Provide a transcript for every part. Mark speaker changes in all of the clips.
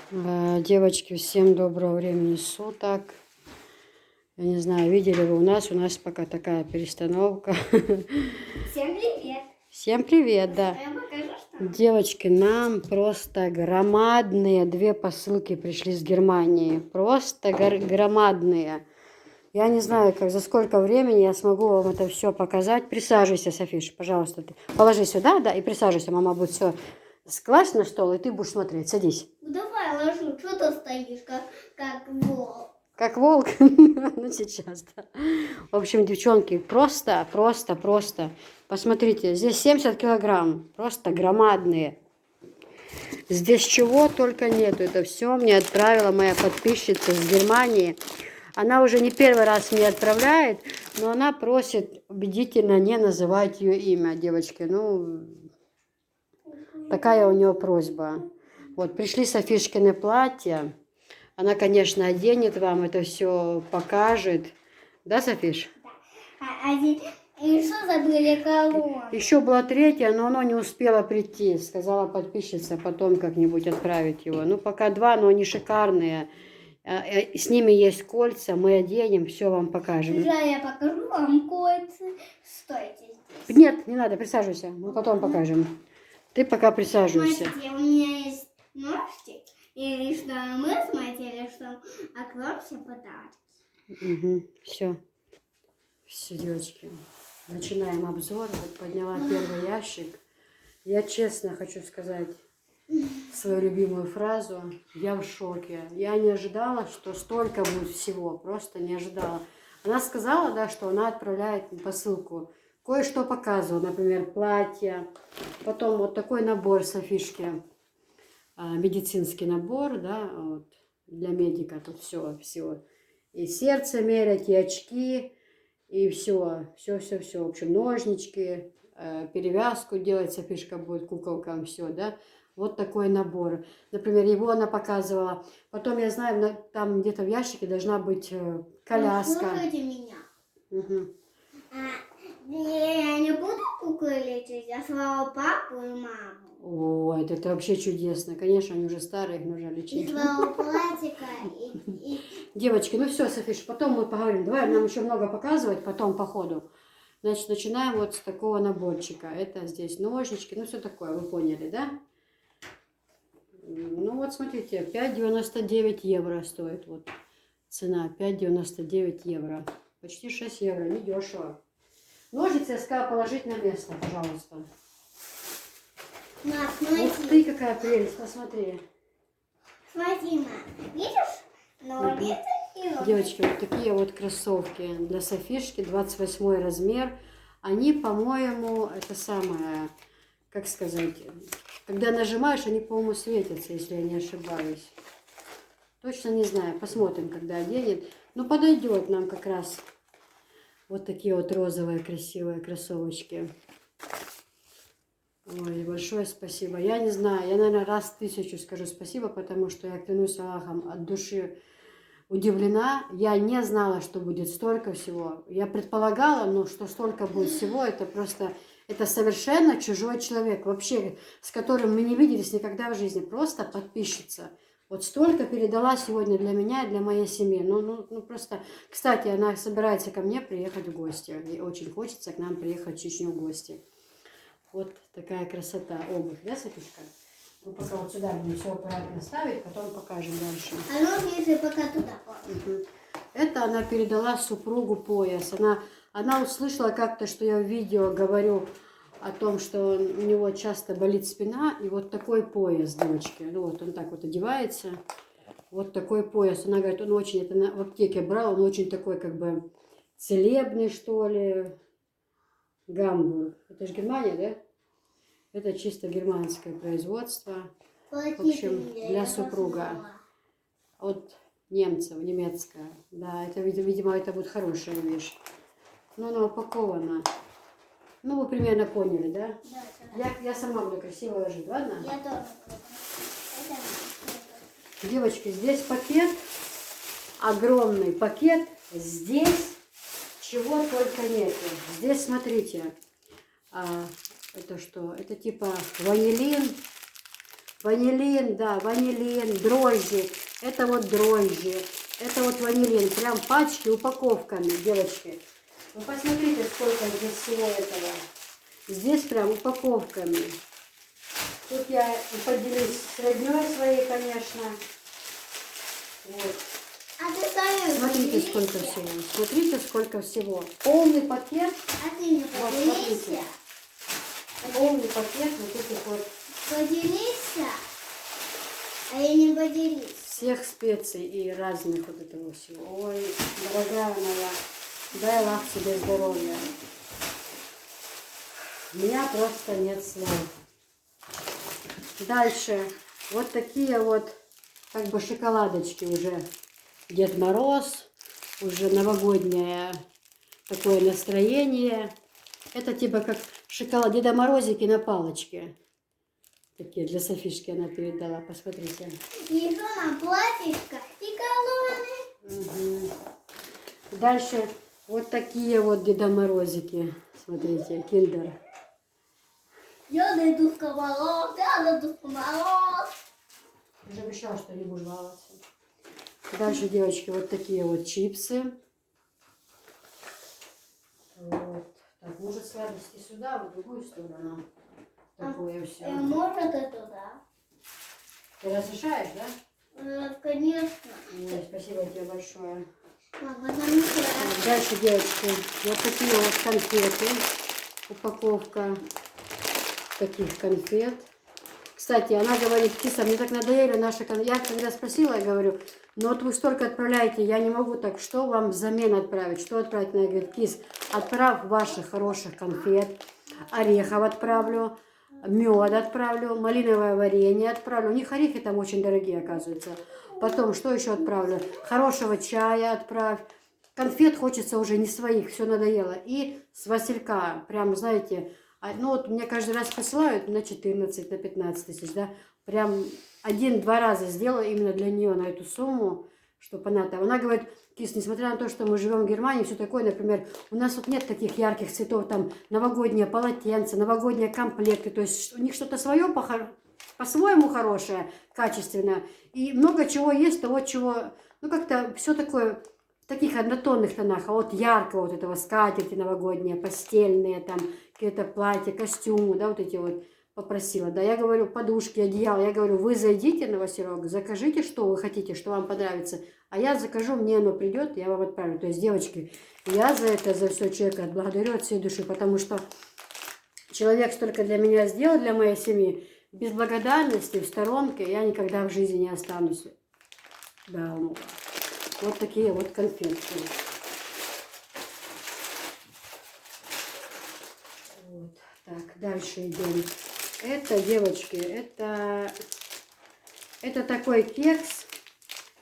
Speaker 1: Девочки, всем доброго времени суток. Я не знаю, видели вы у нас пока такая перестановка.
Speaker 2: Всем привет!
Speaker 1: Всем привет, да.
Speaker 2: Я покажу, что...
Speaker 1: Девочки, нам просто громадные 2 посылки пришли с Германии. Просто громадные. Я не знаю, как за сколько времени я смогу вам это все показать. Присаживайся, Софиш, пожалуйста. Положи сюда, да, и присаживайся. Мама будет все скласть на стол, и ты будешь смотреть. Садись.
Speaker 2: Давай ложу, что ты стоишь, как волк.
Speaker 1: Как волк, ну сейчас, да. В общем, девчонки, просто. Посмотрите, здесь 70 килограмм, просто громадные. Здесь чего только нету. Это все мне отправила моя подписчица с Германии. Она уже не первый раз мне отправляет, но она просит убедительно не называть ее имя, девочки. Ну, такая у нее просьба. Вот, пришли Софишкины платья. Она, конечно, оденет вам это все, покажет. Да, Софиш?
Speaker 2: И что забыли кого?
Speaker 1: Еще было 3, но оно не успело прийти. Сказала подписчица, потом как-нибудь отправить его. Ну, пока 2, но они шикарные. С ними есть кольца, мы оденем, все вам покажем.
Speaker 2: Уже я покажу вам кольца. Стойте здесь.
Speaker 1: Нет, не надо, присаживайся, мы потом покажем. Ты пока присаживайся.
Speaker 2: Смотрите, у меня есть ножки. И что мы смотрели, что окропся подарки.
Speaker 1: Угу, все. Все, девочки, начинаем обзор. Вот подняла первый ящик. Я честно хочу сказать свою любимую фразу. Я в шоке. Я не ожидала, что столько будет всего. Просто не ожидала. Она сказала, да, что она отправляет посылку. Кое-что показывала, например, платье. Потом вот такой набор Софишки. Медицинский набор, да, вот, для медика. Тут все. И сердце мерять, и очки, и все. В общем, ножнички, перевязку делать, Софишка будет куколкам, все, да. Вот такой набор. Например, его она показывала. Потом, я знаю, там где-то в ящике должна быть коляска.
Speaker 2: Слушайте меня.
Speaker 1: Угу.
Speaker 2: Я не буду куклы лечить, я свою папу и маму.
Speaker 1: Ой, это вообще чудесно. Конечно, они уже старые, их нужно лечить.
Speaker 2: И своего платьика, и...
Speaker 1: Девочки, ну все, Софиш, потом мы поговорим. Давай, нам еще много показывать, потом по ходу. Значит, начинаем вот с такого наборчика. Это здесь ножнички, ну все такое, вы поняли, да? Ну вот, смотрите, 5,99 евро стоит вот цена. 5,99 евро. Почти 6 евро, недешево. Ножницы я сказала положить на место, пожалуйста.
Speaker 2: На, смотри.
Speaker 1: Ух ты, какая прелесть, посмотри.
Speaker 2: Смотри, мам, видишь? Ножницы и ножницы.
Speaker 1: Девочки, вот такие вот кроссовки для Софишки, 28 размер. Они, по-моему, это самое, как сказать, когда нажимаешь, они, по-моему, светятся, если я не ошибаюсь. Точно не знаю, посмотрим, когда оденет. Ну, подойдет нам как раз вот такие вот розовые красивые кроссовочки. Ой, большое спасибо. Я не знаю, я, наверное, раз 1000 скажу спасибо, потому что я, клянусь Аллахом, от души удивлена. Я не знала, что будет столько всего. Я предполагала, но что столько будет всего, это просто, это совершенно чужой человек, вообще, с которым мы не виделись никогда в жизни, просто подписчица. Вот столько передала сегодня для меня и для моей семьи. Ну, просто, кстати, она собирается ко мне приехать в гости. Ей очень хочется к нам приехать в Чечню в гости. Вот такая красота. Обувь, да, Софишка? Мы пока вот сюда будем все аккуратно ставить, потом покажем дальше.
Speaker 2: А ножницы пока туда положим.
Speaker 1: Это она передала супругу пояс. Она услышала как-то, что я в видео говорю о том, что у него часто болит спина. И вот такой пояс, девочки. Ну вот он так вот одевается. Вот такой пояс. Она говорит, он очень, это в аптеке брал, он очень такой как бы целебный, что ли. Гамбург. Это же Германия, да? Это чисто германское производство. В общем, для супруга. От немцев, немецкая. Да, это, видимо, это будет хорошая вещь. Но она упакована. Ну, вы примерно поняли, да?
Speaker 2: Да.
Speaker 1: Я сама буду красиво ложить, ладно?
Speaker 2: Я тоже.
Speaker 1: Девочки, здесь пакет. Огромный пакет. Здесь чего только нету. Здесь, смотрите. Это что? Это типа ванилин. Ванилин, да, ванилин, дрожжи. Это вот дрожжи. Это вот ванилин. Прям пачки упаковками, девочки. Вы посмотрите, сколько здесь всего этого. Здесь прям упаковками. Тут я поделюсь с роднёй своей, конечно. Вот.
Speaker 2: А ты сами
Speaker 1: Смотрите,
Speaker 2: поделишься?
Speaker 1: сколько всего. Смотрите, сколько всего. Полный пакет.
Speaker 2: А ты не
Speaker 1: Вот,
Speaker 2: поделишься?
Speaker 1: смотрите. Полный пакет вот этих вот
Speaker 2: Поделишься? А я не поделюсь.
Speaker 1: всех специй и разных вот этого всего. Ой, дорогая моя, дай Аллах тебе здоровья. У меня просто нет слов. Дальше вот такие вот как бы шоколадочки уже. Дед Мороз, уже новогоднее такое настроение. Это типа как шоколад Деда Морозики на палочке. Такие для Софишки она передала, посмотрите.
Speaker 2: Еще на платьишко и колонны.
Speaker 1: Мгм. Дальше вот такие вот Деда Морозики. Смотрите, киндер.
Speaker 2: Я найду сковород, я найду сковород.
Speaker 1: Ты же обещала, что не будешь баловаться. Дальше, девочки, вот такие вот чипсы. Вот. Так, может сладости сюда, в другую сторону. Такое все.
Speaker 2: Может и туда?
Speaker 1: Ты разрешаешь, да?
Speaker 2: Конечно.
Speaker 1: Ой, спасибо тебе большое.
Speaker 2: Мама, там еще.
Speaker 1: Так, дальше, девочки, вот такие вот конфеты. Упаковка таких конфет. Кстати, она говорит, Киса, мне так надоели наши конфеты. Я когда спросила, я говорю, ну вот вы столько отправляете, я не могу так, что вам взамен отправить? Что отправить? Она говорит, Кис, отправь ваших хороших конфет, орехов отправлю, мед отправлю, малиновое варенье отправлю. У них орехи там очень дорогие, оказывается. Потом, что еще отправлю? Хорошего чая отправь. Конфет хочется уже не своих, все надоело. И с василька, прям, знаете, ну вот мне каждый раз посылают на 14, на 15 тысяч, да. Прям 1-2 раза сделаю именно для нее на эту сумму, чтобы она там. Она говорит, Кис, несмотря на то, что мы живем в Германии, все такое, например, у нас вот нет таких ярких цветов, там новогодние полотенца, новогодние комплекты, то есть у них что-то свое по-своему хорошее, качественное. И много чего есть, того, чего, ну как-то все такое в таких однотонных тонах, а вот яркого вот этого скатерти новогодние, постельные, там какие-то платья, костюмы, да, вот эти вот попросила. Да, я говорю, подушки, одеяло, я говорю, вы зайдите на Василек, закажите, что вы хотите, что вам понравится, а я закажу, мне оно придет, я вам отправлю. То есть, девочки, я за это, за все человека отблагодарю от всей души, потому что человек столько для меня сделал, для моей семьи, без благодарности, в сторонке я никогда в жизни не останусь. Да, ну, вот такие вот конфетки. Вот. Так, дальше идем. Это, девочки, это такой кекс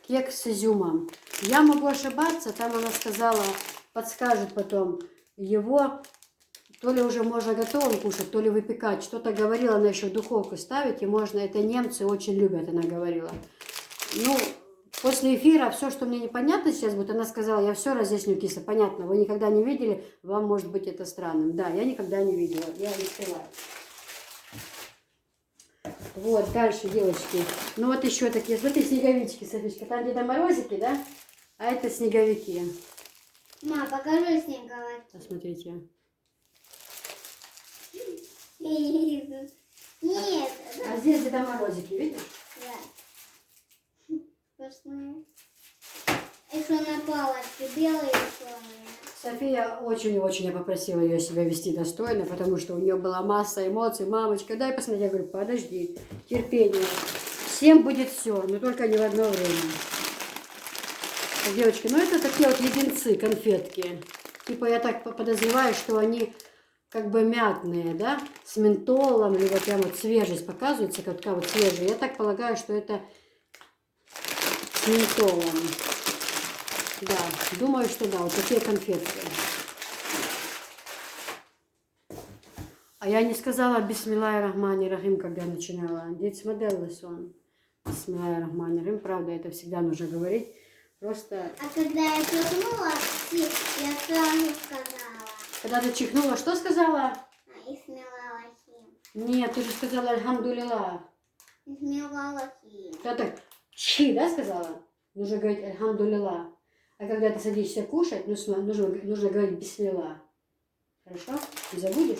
Speaker 1: с изюмом. Я могу ошибаться, там она сказала, подскажет потом, его то ли уже можно готовым кушать, то ли выпекать. Что-то говорила, она еще в духовку ставить, и можно, это немцы очень любят, она говорила. Ну, после эфира все, что мне непонятно сейчас будет, она сказала, я все разъясню, Киса, понятно, вы никогда не видели, вам может быть это странным. Да, я никогда не видела, я не скрываю. Вот, дальше, девочки. Ну вот еще такие, смотри, снеговички, Софичка. Там где-то морозики, да? А это снеговики.
Speaker 2: Ма, покажи снеговик.
Speaker 1: Посмотрите.
Speaker 2: Нет.
Speaker 1: А здесь где-то морозики, видишь?
Speaker 2: Да. Вкусные. Еще на палочке белые и черные.
Speaker 1: София очень-очень я попросила ее себя вести достойно, потому что у нее была масса эмоций. Мамочка, дай посмотреть. Я говорю, подожди, терпение. Всем будет все, но только не в одно время. Девочки, ну это такие вот леденцы, конфетки. Типа я так подозреваю, что они как бы мятные, да, с ментолом, либо прям вот свежесть показывается, как такая вот свежая. Я так полагаю, что это с ментолом. Да, думаю, что да, вот такие конфетки. А я не сказала бисмиллахи рахмани рахим, когда начинала. Дец модель сон. Бисмиллахи рахмани рахим, правда, это всегда нужно говорить. Просто...
Speaker 2: А когда я чихнула, я сразу сказала.
Speaker 1: Когда ты чихнула, что сказала?
Speaker 2: И смела лохим.
Speaker 1: Нет, ты же сказала альхамдулилlah.
Speaker 2: Смелалахи.
Speaker 1: Кто так чи, да, сказала? Нужно говорить альхамдулилла. А когда ты садишься кушать, нужно говорить бисмилла. Хорошо? Не забудешь?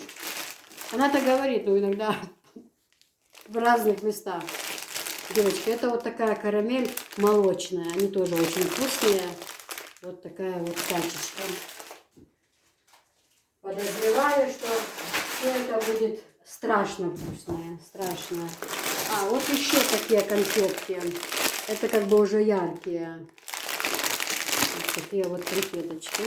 Speaker 1: Она так говорит, но иногда в разных местах. Девочки, это вот такая карамель молочная. Они тоже очень вкусные. Вот такая вот пачечка. Подозреваю, что все это будет страшно вкусное. Страшно. А, вот еще такие конфетки. Это как бы уже яркие. Вот такие вот конфеточки.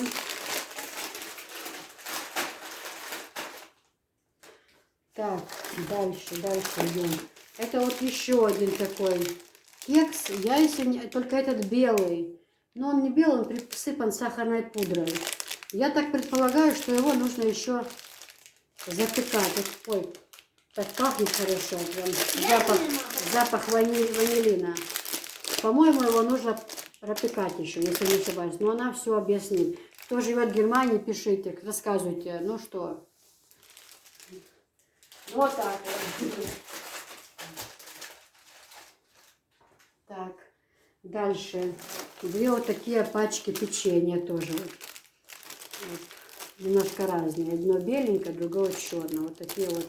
Speaker 1: Так, дальше идем. Это вот еще один такой кекс. Я если не... Только этот белый. Но он не белый, он присыпан сахарной пудрой. Я так предполагаю, что его нужно еще запекать. Ой, так пахнет хорошо. Прям запах ванилина. По-моему, его нужно пропекать еще, если не ошибаюсь. Но она все объяснит. Кто живет в Германии, пишите, рассказывайте. Ну что? Вот так вот. Так, дальше. Две вот такие пачки печенья тоже. Вот. Немножко разные. Одно беленькое, другое черное. Вот такие вот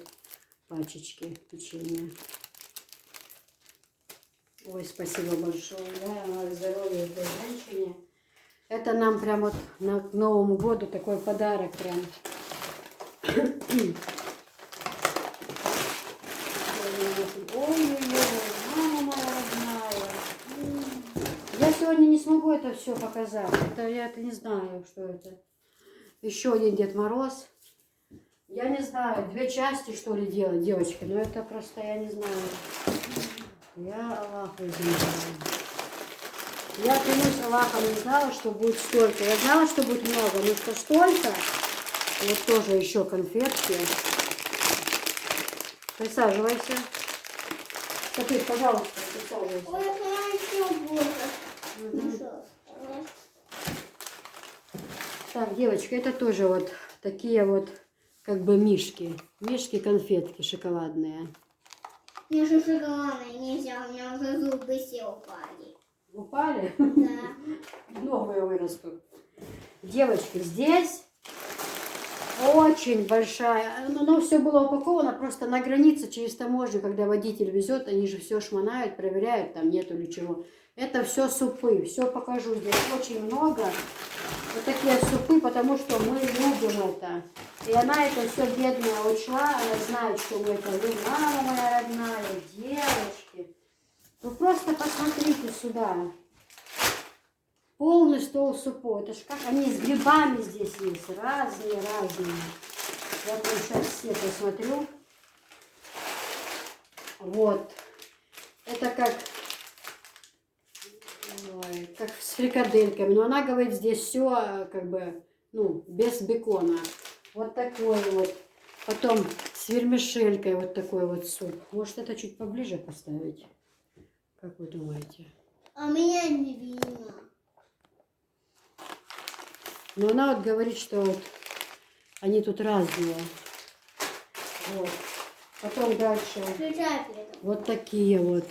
Speaker 1: пачечки печенья. Ой, спасибо большое. Да, здоровья этой женщине. Это нам прям вот к Новому году такой подарок прям. Ой-ой-ой, мама моя родная. Я сегодня не смогу это все показать. Я это не знаю, что это. Еще один Дед Мороз. Я не знаю, 2 части что ли делать, девочки. Но это просто я не знаю. Я Аллаху знаю. Я клянусь Аллахом, не знала, что будет столько. Я знала, что будет много, но что столько. Вот тоже еще конфетки. Присаживайся. София, пожалуйста, присаживайся.
Speaker 2: Ой, хорошо будет.
Speaker 1: Так, девочки, это тоже вот такие вот как бы мишки. Мишки-конфетки шоколадные.
Speaker 2: Мне же шоколадное нельзя, у меня уже зубы все упали.
Speaker 1: Упали?
Speaker 2: Да.
Speaker 1: Новые вырастут. Девочки, здесь очень большая, но все было упаковано просто на границе через таможню, когда водитель везет, они же все шмонают, проверяют, там нету ли чего. Это все супы, все покажу, здесь очень много. Вот такие супы, потому что мы любим это. И она это все бедная учла, она знает, что мы это любим. Мама моя родная, девочки. Вы просто посмотрите сюда. Полный стол супов. Это ж как они с грибами здесь есть. Разные. Я там сейчас все посмотрю. Вот. Это как с фрикадельками. Но она говорит, здесь все как бы, ну, без бекона. Вот такой вот. Потом с вермишелькой вот такой вот суп. Может, это чуть поближе поставить? Как вы думаете?
Speaker 2: А меня не видно.
Speaker 1: Но она вот говорит, что вот они тут разные. Вот. Потом дальше
Speaker 2: Включай плиту.
Speaker 1: вот такие вот.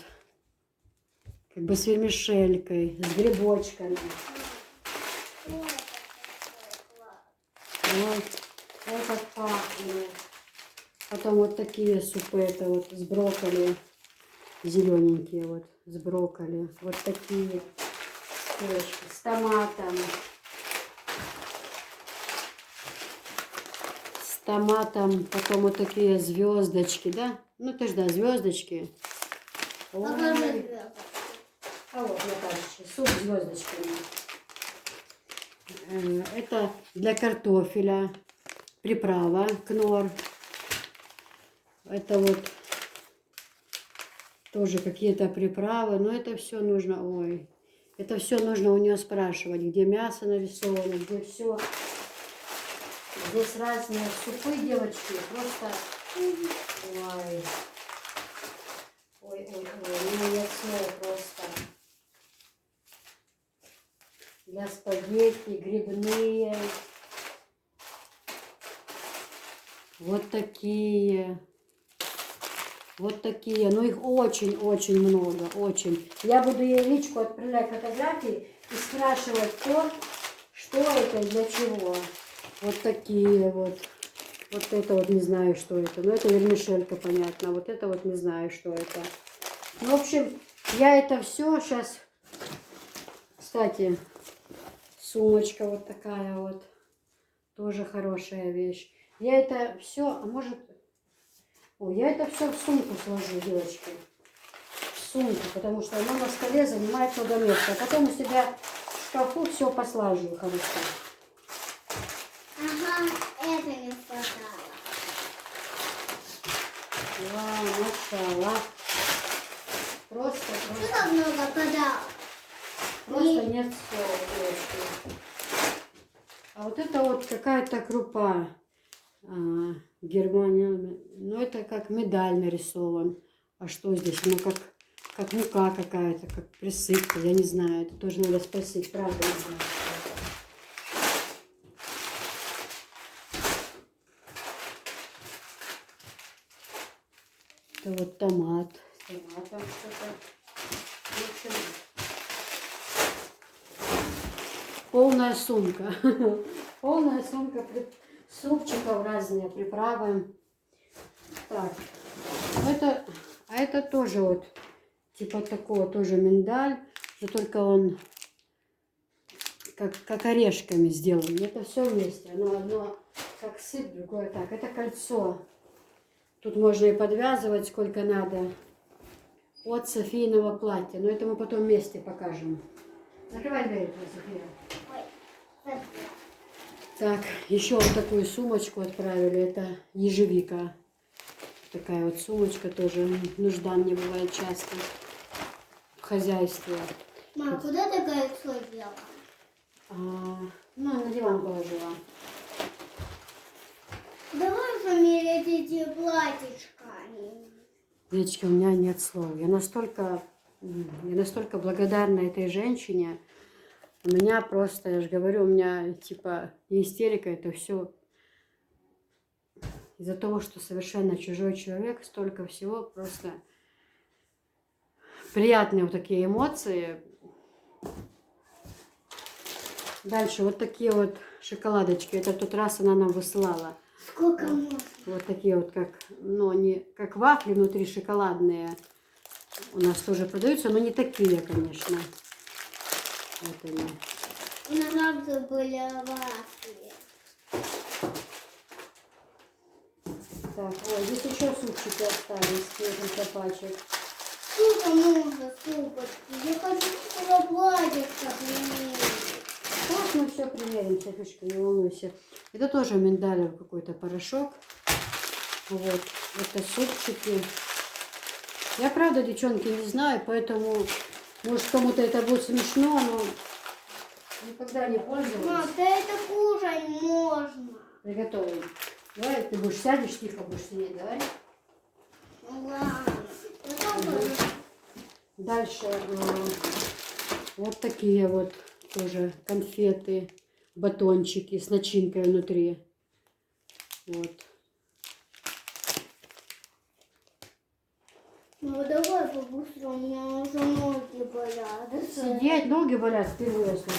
Speaker 1: Как бы с вермишелькой, с грибочками. Вот. Это пахнет. Потом вот такие супы, это вот с брокколи. Зелененькие вот, с брокколи. Вот такие. С томатом. С томатом. Потом вот такие звездочки, да? Ну ты ж да, звездочки.
Speaker 2: Покажи звездочки.
Speaker 1: А вот, Наташечка, суп с звездочками. Это для картофеля. Приправа, кнор. Это вот тоже какие-то приправы. Но это все нужно, ой. Это все нужно у нее спрашивать, где мясо нарисовано, где все. Здесь разные супы, девочки. Просто, ой. Ой, нет слов просто. Для спагетти, грибные. Вот такие. Вот такие. Ну, их очень-очень много. Очень. Я буду ей в личку отправлять фотографии и спрашивать то, что это и для чего. Вот такие вот. Вот это вот не знаю, что это. Ну, это вермишелька, понятно. Вот это вот не знаю, что это. Ну, в общем, я это все сейчас... Кстати, сумочка вот такая вот. Тоже хорошая вещь. Я это все, а может... Ой, я это все в сумку сложу, девочки. В сумку, потому что она на столе занимает много места. А потом у себя в шкафу все послажу хорошо.
Speaker 2: Ага, это не хватало.
Speaker 1: Вау, машалла. Просто
Speaker 2: Что так много подал?
Speaker 1: нет слов, девочки. А вот это вот какая-то крупа. Германия. Ну, это как медаль нарисован. А что здесь? Ну, как мука какая-то, как присыпка. Я не знаю. Это тоже надо спросить. Правда не знаю. Это вот томат. С томатом что-то. В общем, полная сумка. Полная сумка супчиков, разные приправы. Так, это тоже вот типа такого тоже миндаль, но только он как орешками сделан. Это все вместе. Оно одно как сыпь, другое так. Это кольцо. Тут можно и подвязывать сколько надо. От Софийного платья. Но это мы потом вместе покажем. Закрывай дверь, София.
Speaker 2: Ой,
Speaker 1: Так, еще вот такую сумочку отправили. Это ежевика. Такая вот сумочка тоже. Нужда мне бывает часто в хозяйстве.
Speaker 2: мам, куда ты кольцо дела?
Speaker 1: Ну, на диван положила.
Speaker 2: Давай померять эти платьишками.
Speaker 1: Девочки, у меня нет слов. Я настолько благодарна этой женщине. У меня просто, я же говорю, у меня типа не истерика, это все из-за того, что совершенно чужой человек, столько всего, просто приятные вот такие эмоции. Дальше вот такие вот шоколадочки. Это в тот раз она нам высылала.
Speaker 2: Сколько можно?
Speaker 1: Вот такие вот, как, ну, они как вафли внутри шоколадные. У нас тоже продаются, но не такие, конечно. Вот они.
Speaker 2: У нас завтра были вафли.
Speaker 1: Так, ой, здесь еще супчики остались, несколько пачек.
Speaker 2: Сколько можно супочки? Я хочу скоро платьишко примерить.
Speaker 1: Вот мы все примерим, Софишка, не волнуйся. Это тоже миндалевый какой-то порошок. Вот, это супчики. Я, правда, девчонки, не знаю, поэтому, может, кому-то это будет смешно, но никогда не пользовалась.
Speaker 2: Мам, да это кушать можно.
Speaker 1: Приготовим. Давай, ты будешь сядешь, тихо будешь сидеть, давай.
Speaker 2: Ну ладно. Попробуй.
Speaker 1: Дальше вот такие вот тоже конфеты, батончики с начинкой внутри. Вот.
Speaker 2: Ну давай побыстрее, у меня уже ноги болят.
Speaker 1: Сидеть, ноги болят, ты выросла.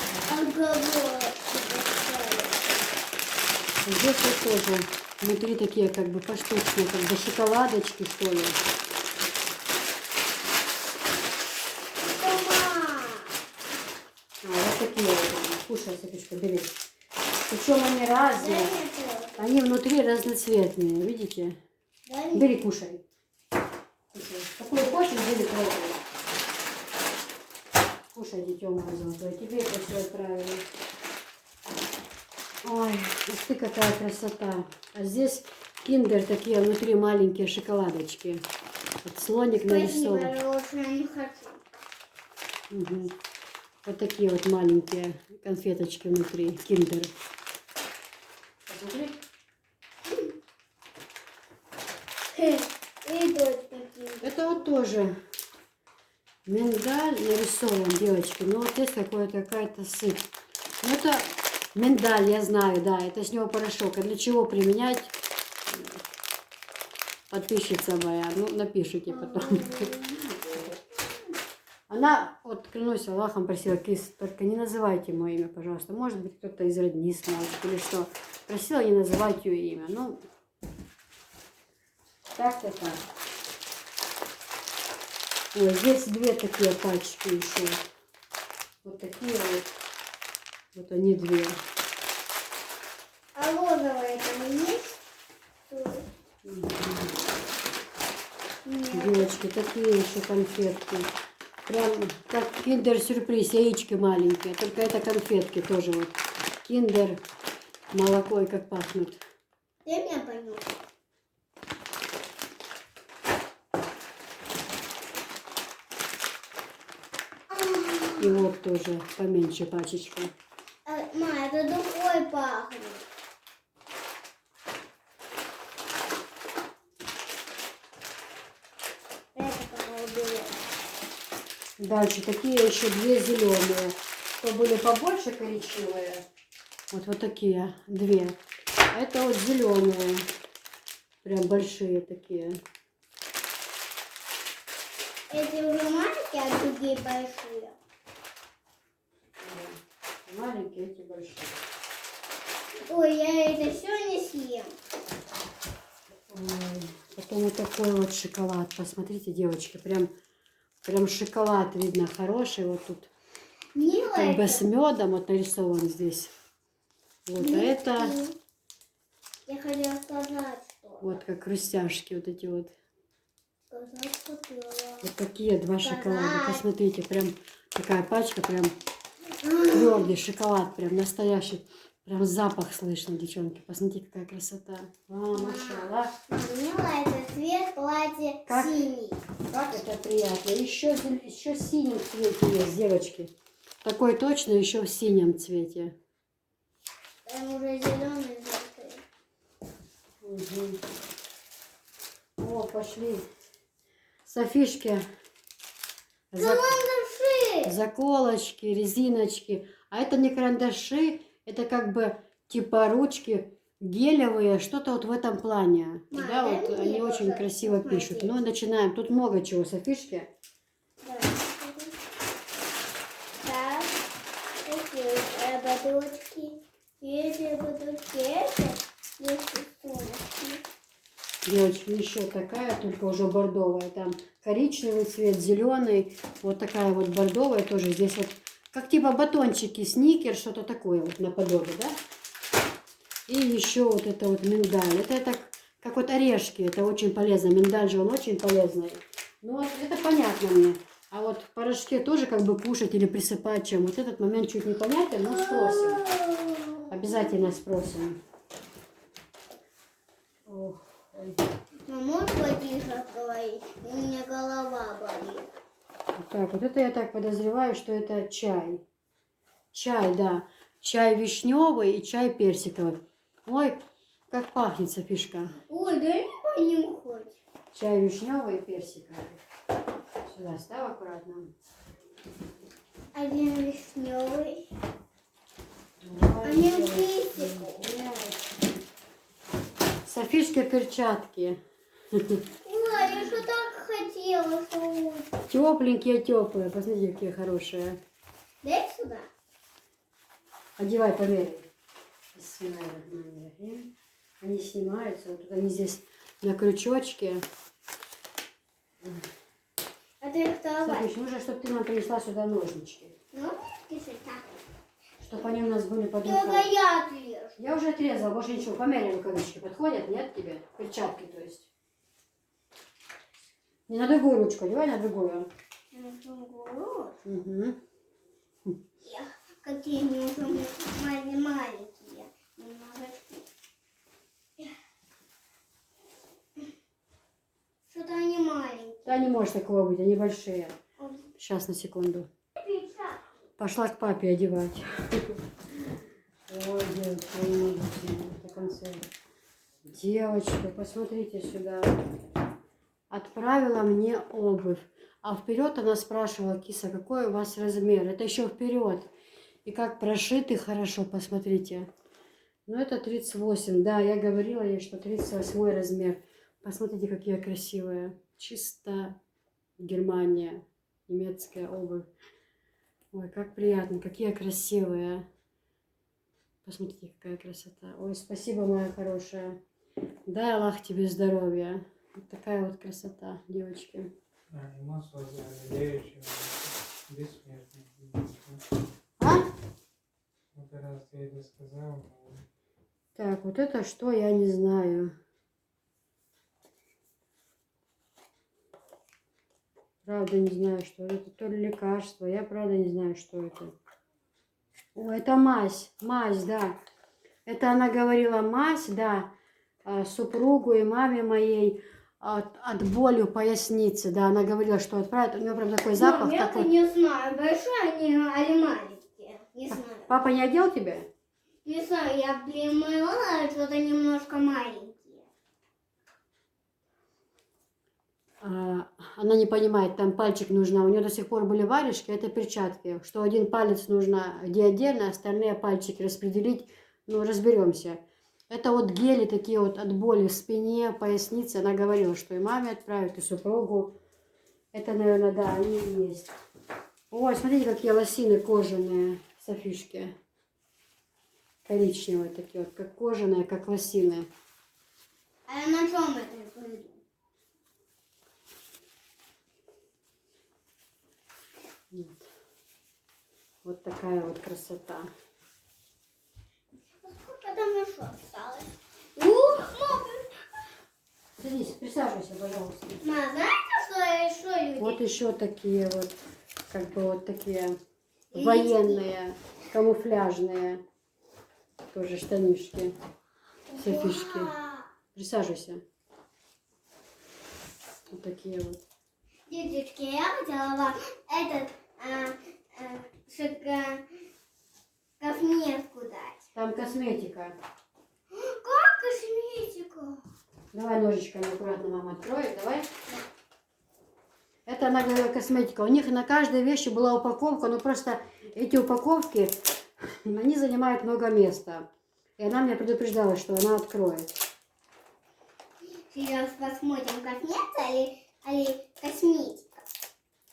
Speaker 1: Здесь вот тоже внутри такие как бы поштучные, как бы шоколадочки, что ли. Вот такие вот. Кушай, Софишка, бери. Причем они разные. Они внутри разноцветные, видите? Бери, кушай. Кушай. Какой хочешь, бери, пробуй. Кушай, дитё мое золотое. Тебе это все отправили. Ой, ух ты, какая красота. А здесь киндер, такие внутри маленькие шоколадочки. Вот слоник нарисован.
Speaker 2: Спасибо, я лучше не хочу.
Speaker 1: Угу. Вот такие вот маленькие конфеточки внутри, киндер. Посмотри.
Speaker 2: И тут такие.
Speaker 1: Это вот тоже миндаль нарисован, девочки. Но вот здесь какая-то сыпь. Ну, это миндаль, я знаю, да, это с него порошок. А для чего применять? подписчица моя. Ну, напишите потом. Она, вот клянусь Аллахом, просила, Кис, только не называйте мое имя, пожалуйста. Может быть, кто-то из родни сможет или что. Просила не называть ее имя. Ну, так-то так. Ой, здесь две такие пачки еще. Вот такие вот. Вот они две.
Speaker 2: А розовые там есть? Нет.
Speaker 1: Девочки, такие еще конфетки. Прям как киндер-сюрприз, яички маленькие. Только это конфетки тоже вот. Киндер, молоко и как пахнут.
Speaker 2: Ты меня понял?
Speaker 1: И вот тоже поменьше пачечка.
Speaker 2: Ма, это духой пахнет. Это пока уберем.
Speaker 1: Дальше такие еще две зеленые. То были побольше коричневые. Вот такие две. А это вот зеленые. Прям большие такие.
Speaker 2: Эти уже маленькие, а другие большие.
Speaker 1: Маленькие, эти большие.
Speaker 2: Ой, я это все не съем.
Speaker 1: Ой, потом вот такой вот шоколад. Посмотрите, девочки, прям шоколад видно хороший. Вот тут
Speaker 2: Мило
Speaker 1: как бы
Speaker 2: это.
Speaker 1: с медом вот нарисован здесь. Вот, а это
Speaker 2: Я хотела сказать, что.
Speaker 1: вот как хрустяшки вот эти вот.
Speaker 2: Сказать хотела.
Speaker 1: Вот такие два шоколада.
Speaker 2: Сказать.
Speaker 1: Посмотрите, прям такая пачка, прям твердый шоколад, прям настоящий. Прям запах слышно, девчонки. Посмотрите, какая красота. Машаллах.
Speaker 2: Мило это цвет платья
Speaker 1: Как?
Speaker 2: синий.
Speaker 1: Как это приятно. Еще в синем цвете есть, девочки. Такой точно еще в синем цвете.
Speaker 2: Там уже зеленый закрыт.
Speaker 1: Угу. О, пошли. Софишки.
Speaker 2: Карандаши!
Speaker 1: Заколочки, резиночки. А это не карандаши, это как бы типа ручки гелевые, что-то вот в этом плане.
Speaker 2: Мам,
Speaker 1: Да,
Speaker 2: дай
Speaker 1: вот
Speaker 2: мне
Speaker 1: они очень
Speaker 2: тоже
Speaker 1: красиво
Speaker 2: посмотреть.
Speaker 1: пишут. Ну, начинаем. Тут много чего, Софишки.
Speaker 2: Да. Так, такие ободочки. Эти ободочки, это есть сумочки.
Speaker 1: Девочки, еще такая, только уже бордовая. Там коричневый цвет, зеленый. Вот такая вот бордовая тоже. Здесь вот как типа батончики, сникер, что-то такое вот наподобие, да? И еще вот это вот миндаль. Это так, как вот орешки. Это очень полезно. Миндаль же он очень полезный. Ну вот это понятно мне. А вот в порошке тоже как бы кушать или присыпать чем. Вот этот момент чуть непонятен, но спросим. Обязательно спросим. Ох, ой.
Speaker 2: Но можешь потише говорить? У меня голова болит.
Speaker 1: Так, вот это я так подозреваю, что это чай. Чай, да. Чай вишневый и чай персиковый. Ой, как пахнет, Софишка.
Speaker 2: Ой, дай мне понюхать.
Speaker 1: Чай вишневый и персиковый. Сюда ставь аккуратно.
Speaker 2: Один вишневый.
Speaker 1: Один
Speaker 2: персиковый.
Speaker 1: Софишке перчатки.
Speaker 2: Ой, я что так хотела, что...
Speaker 1: Тепленькие, теплые. Посмотрите, какие хорошие.
Speaker 2: Дай сюда.
Speaker 1: Одевай, померяй. Бисмиллахиррахманиррахим. Они снимаются. Вот тут они здесь на крючочке.
Speaker 2: А ты вставай.
Speaker 1: Софиш, нужно, чтобы ты нам принесла сюда ножнички.
Speaker 2: Ну, пиши так.
Speaker 1: Чтобы они у нас были под
Speaker 2: Только
Speaker 1: рукой.
Speaker 2: я отрежу.
Speaker 1: Я уже отрезала, больше ничего. Померяй, рукавички подходят, нет тебе? Перчатки, то есть. Не на другую ручку, одевай на другую. Угу.
Speaker 2: Какие они уже маленькие. Немножечко. Что-то они маленькие.
Speaker 1: Да не может такого быть, они большие. Сейчас, на секунду. Пошла к папе одевать. Ой, девочка, я не могу до конца. Девочка, посмотрите сюда. Отправила мне обувь. А вперед она спрашивала, Киса, какой у вас размер? Это еще вперед. И как прошиты хорошо, посмотрите. Ну, это 38. Да, я говорила ей, что 38 размер. Посмотрите, какие красивые. Чисто Германия. Немецкая обувь. Ой, как приятно. Какие красивые. Посмотрите, какая красота. Ой, спасибо, моя хорошая. Дай Аллах тебе здоровья. Вот такая вот красота, девочки. А?
Speaker 3: Вот раз я это сказал.
Speaker 1: Так, вот это что, я не знаю. Правда не знаю, что это. То ли лекарство. Я правда не знаю, что это. О, это мазь. Мазь, да. Это она говорила мазь, да, супругу и маме моей от боли в пояснице. Да, она говорила, что отправит. У нее прям такой запах.
Speaker 2: Мам, я
Speaker 1: такой.
Speaker 2: не знаю, большой они или маленькие. Не знаю.
Speaker 1: Папа не одел тебя?
Speaker 2: Не знаю, я примыла, что-то немножко маленькие.
Speaker 1: Она не понимает, там пальчик нужно. У нее до сих пор были варежки, это перчатки. Что один палец нужно где отдельно, остальные пальчики распределить. Ну, разберемся. Это вот гели такие вот от боли в спине, пояснице. Она говорила, что и маме отправит, и супругу. Это, наверное, да, они и есть. Ой, смотрите, какие лосины кожаные, Софишки. Коричневые такие вот, как кожаные, как лосины.
Speaker 2: А я на чем это пойду?
Speaker 1: Вот такая вот красота.
Speaker 2: Сколько там еще осталось? Мама,
Speaker 1: Садись, присаживайся, пожалуйста.
Speaker 2: знаете, что еще люди?
Speaker 1: Вот еще такие вот, как бы вот такие военные, камуфляжные, тоже штанишки, Софишки. Присаживайся. Вот такие вот.
Speaker 2: Деточки, я хотела вам этот косметику дать.
Speaker 1: Там косметика.
Speaker 2: Как косметика?
Speaker 1: Давай ножичками аккуратно мама откроет, давай. Это она говорила косметика. У них на каждой вещи была упаковка, но просто эти упаковки, они занимают много места. И она меня предупреждала, что она откроет.
Speaker 2: Сейчас посмотрим, косметика или косметика.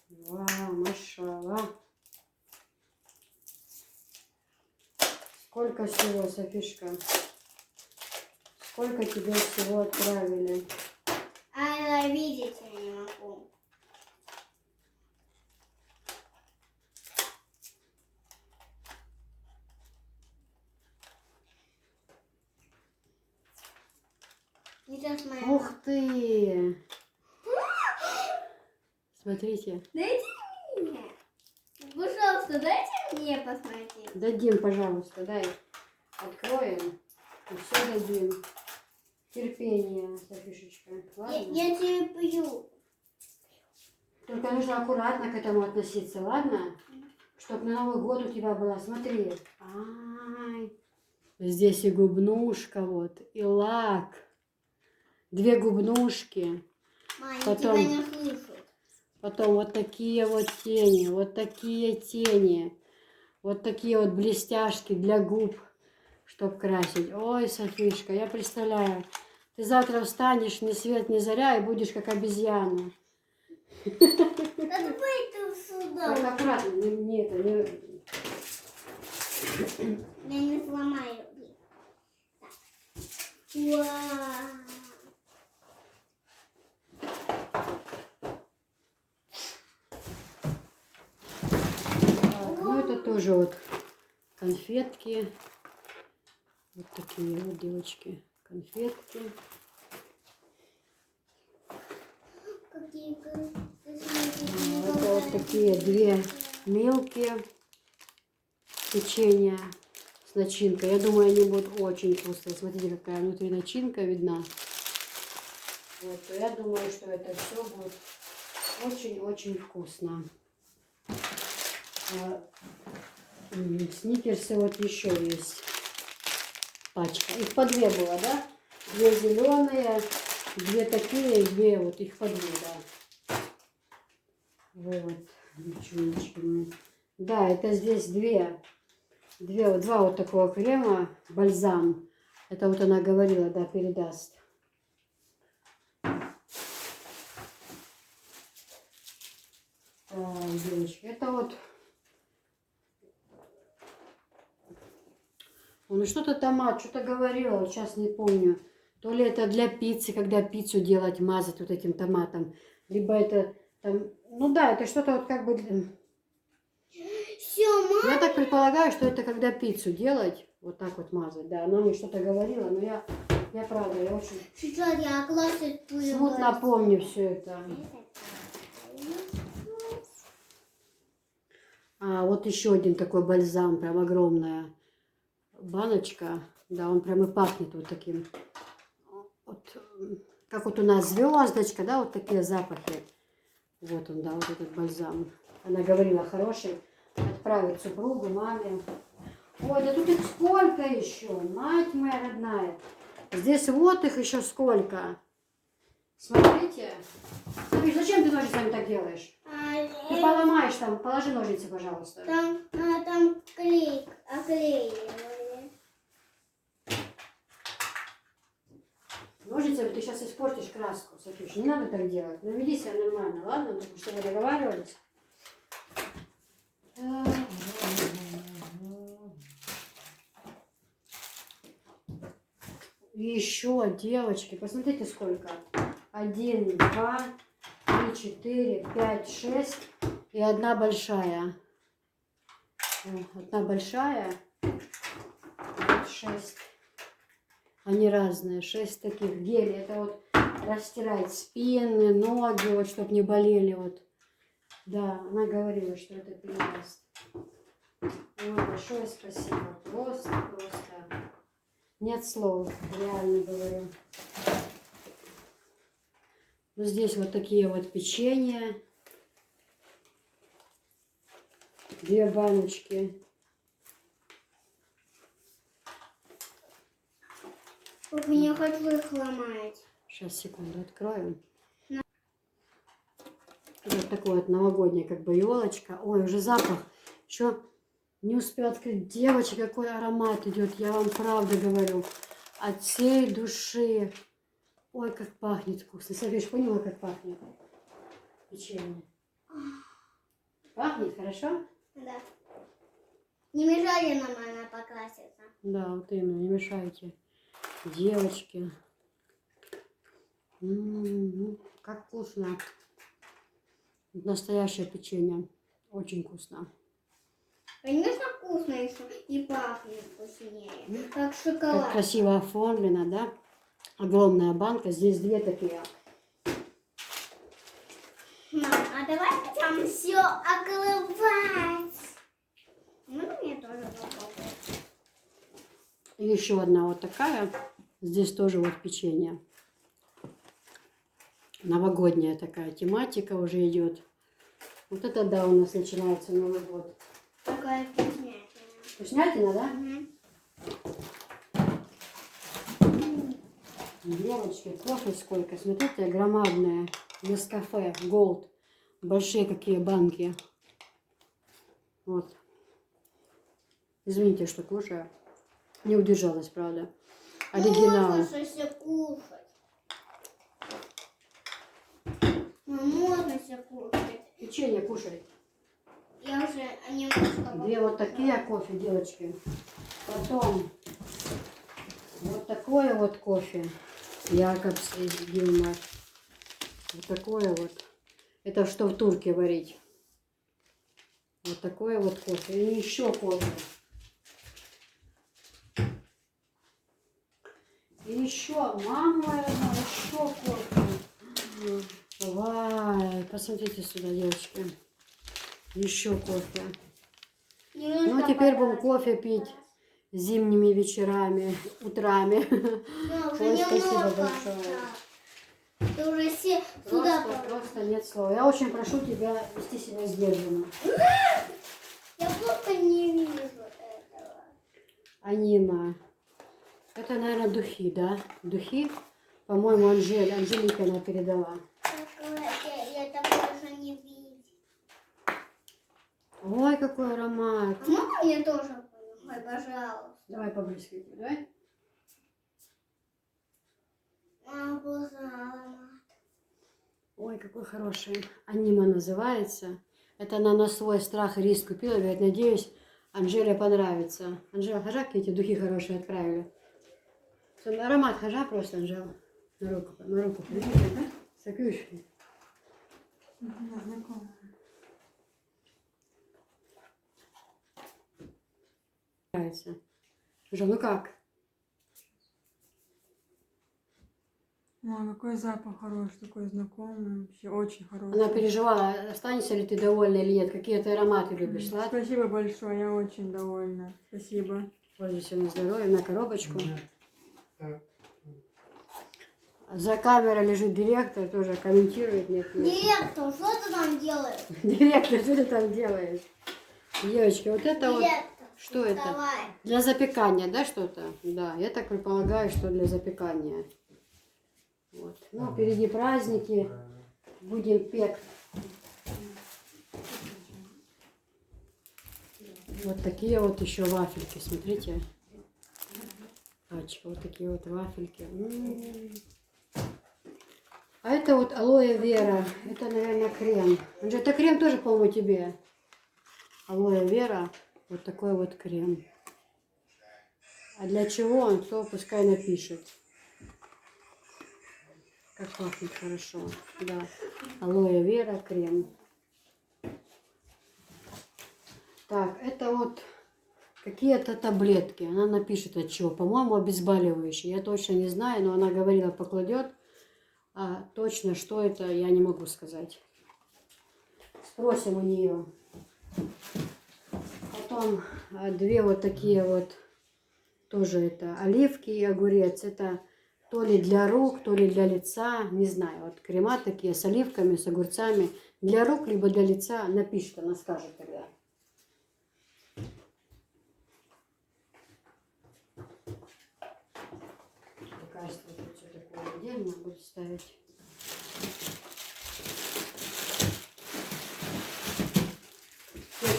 Speaker 1: Вау, машалла. Сколько всего, Софишка? Сколько тебе всего отправили?
Speaker 2: А я видеть я не могу. Сейчас моя...
Speaker 1: Ух ты! Смотрите.
Speaker 2: Дайте мне. Пожалуйста, дайте мне посмотреть.
Speaker 1: Дадим, пожалуйста, дай. Откроем. И все дадим. Терпение, Софишечка. Ладно?
Speaker 2: Я тебе пью.
Speaker 1: Только нужно аккуратно к этому относиться, ладно? Чтоб на Новый год у тебя была, смотри. Ай. Здесь и губнушка вот, и лак. 2 губнушки.
Speaker 2: Мама,
Speaker 1: Потом-
Speaker 2: тебя не слушают.
Speaker 1: Потом вот такие вот тени, вот такие тени. Вот такие вот блестяшки для губ, чтоб красить. Ой, Софишка, я представляю. Ты завтра встанешь ни свет ни заря и будешь как обезьяна.
Speaker 2: Да давай ты сюда.
Speaker 1: Только аккуратно, не это, не...
Speaker 2: Я не сломаю. Так. Вау.
Speaker 1: Так, ну это тоже вот конфетки. Вот такие вот, девочки, конфетки.
Speaker 2: Какие
Speaker 1: Это вот такие 2 мелкие печенья с начинкой. Я думаю, они будут очень вкусные. Смотрите, какая внутри начинка видна. Вот, я думаю, что это все будет очень-очень вкусно. Сникерсы вот еще есть пачка. Их по 2 было, да? 2 зеленые, 2 такие, и 2 вот их по 2, да. Вот, девчоночки мои. Да, это здесь 2 вот такого крема, бальзам. Это вот она говорила, да, передаст. Девочки, это вот... Он что-то томат, что-то говорила, вот сейчас не помню. То ли это для пиццы, когда пиццу делать, мазать вот этим томатом. Либо это там... Ну да, это что-то вот как бы...
Speaker 2: Все, мама.
Speaker 1: Я так предполагаю, что это когда пиццу делать, вот так вот мазать. Да, она мне что-то говорила, но я правда, я очень
Speaker 2: Сейчас я классе
Speaker 1: смутно помню все это. А вот еще один такой бальзам, прям огромная баночка. Да, он прям и пахнет вот таким. Вот, как вот у нас звездочка, да, вот такие запахи. Вот он, да, вот этот бальзам. Она говорила, хороший, отправить супругу, маме. Ой, да тут их сколько еще, мать моя родная. Здесь вот их еще сколько. Смотрите. Смотри, зачем ты ножницами так делаешь? Ты поломаешь там, положи ножницы, пожалуйста.
Speaker 2: Там клей, оклеивали.
Speaker 1: Ножницами ты сейчас испортишь краску, Софюш. Не надо так делать. Ну, веди себя нормально, ладно? Только что мы договаривались. И еще, девочки, посмотрите сколько. 1, 2, 3, 4, 5, 6 и одна большая. Одна большая. Вот 6. Они разные. 6 таких гелей. Это вот растирать спины, ноги, вот, чтобы не болели. Вот. Да, она говорила, что это передаст. Ой, большое спасибо. Просто. Нет слов, реально говорю. Вот здесь вот такие вот печенья. 2 баночки.
Speaker 2: Папа, не хочу их ломать.
Speaker 1: Сейчас, секунду, открою. Вот такое вот новогодняя как бы елочка. Ой, уже запах. Еще не успела открыть. Девочки, какой аромат идет. Я вам правда говорю. От всей души. Ой, как пахнет вкусно. Софиш, поняла, как пахнет? Печенье. Пахнет хорошо?
Speaker 2: Да. Не мешали нам, она покрасится.
Speaker 1: Да, вот именно, не мешайте. Девочки. Как вкусно. Настоящее печенье. Очень вкусно.
Speaker 2: Конечно, вкусно еще и пахнет вкуснее. Как
Speaker 1: Как
Speaker 2: шоколад.
Speaker 1: красиво оформлено, да? Огромная банка. Здесь 2 такие.
Speaker 2: Мам, а давай там все окрывать. Можно мне тоже попробовать?
Speaker 1: И еще одна вот такая. Здесь тоже вот печенье. Новогодняя такая тематика уже идет. Вот это да, у нас начинается Новый год.
Speaker 2: Такая вкуснятина.
Speaker 1: Вкуснятина, да?
Speaker 2: Угу.
Speaker 1: Девочки, кофе сколько. Смотрите, громадные. Нескафе, Голд. Большие какие банки. Вот. Извините, что кушаю. Не удержалась, правда. Оригинал.
Speaker 2: Можно все кушать. Можно все кушать.
Speaker 1: Печенье кушай.
Speaker 2: Я уже немножко...
Speaker 1: 2 вот такие кофе, девочки. Потом вот такое вот кофе. Якобс из Гилмар. Вот такое вот. Это что в турке варить. Вот такое вот кофе. И еще кофе. И еще, мама моя, еще кофе. Вау, посмотрите сюда, девочки. Еще кофе. Ну, теперь будем кофе пить зимними вечерами, утрами.
Speaker 2: Да, уже
Speaker 1: Ой, спасибо
Speaker 2: немножко
Speaker 1: большое.
Speaker 2: осталось. Ты уже все сюда
Speaker 1: Просто нет слова. Я очень прошу тебя вести себя сдержанно.
Speaker 2: Я просто не вижу этого.
Speaker 1: Анима. Это, наверное, духи, да? Духи, по-моему, Анжелика она передала.
Speaker 2: Я такого уже не вижу.
Speaker 1: Ой, какой аромат.
Speaker 2: А можно мне тоже? Ой, пожалуйста.
Speaker 1: Давай поближе, давай.
Speaker 2: Вкусный аромат.
Speaker 1: Ой, какой хороший. Анима называется. Это она на свой страх и риск купила. Говорит, надеюсь, Анжеле понравится. Анжела, хожа, какие эти духи хорошие отправили. Аромат хожа просто, Анжела. На руку. Сакюшки.
Speaker 3: Знакомая.
Speaker 1: Нравится. Анжела, ну как?
Speaker 3: Ой, какой запах хороший, такой знакомый, вообще очень хороший.
Speaker 1: Она переживала, останешься ли ты довольна или нет. Какие ты ароматы любишь, сладкие?
Speaker 3: Спасибо большое, я очень довольна. Спасибо.
Speaker 1: Пользуйся на здоровье, на коробочку.
Speaker 3: Так.
Speaker 1: За камерой лежит директор, тоже комментирует. Нет.
Speaker 2: Директор, что ты там делаешь?
Speaker 1: Директор, что ты там делаешь? Девочки, вот это вот,
Speaker 2: Директор,
Speaker 1: что это?
Speaker 2: вставай.
Speaker 1: Для запекания, да, что-то? Да, я так предполагаю, что для запекания. Вот. Ну, впереди праздники, будем пек. Вот такие вот еще вафельки, смотрите. Пачка, вот такие вот вафельки. А это вот алоэ вера, это, наверное, крем. Это крем тоже, по-моему, тебе. Алоэ вера, вот такой вот крем. А для чего он, кто пускай напишет. Как пахнет хорошо. Да. Алоэ вера, крем. Так, это вот какие-то таблетки. Она напишет от чего. По-моему, обезболивающие. Я точно не знаю, но она говорила, покладет. А точно, что это, я не могу сказать. Спросим у нее. Потом две вот такие вот, тоже это оливки и огурец. Это то ли для рук, то ли для лица, не знаю. Вот крема такие с оливками, с огурцами. Для рук, либо для лица. Напишет, она скажет тогда. Лекарство тут все такое отдельно буду ставить.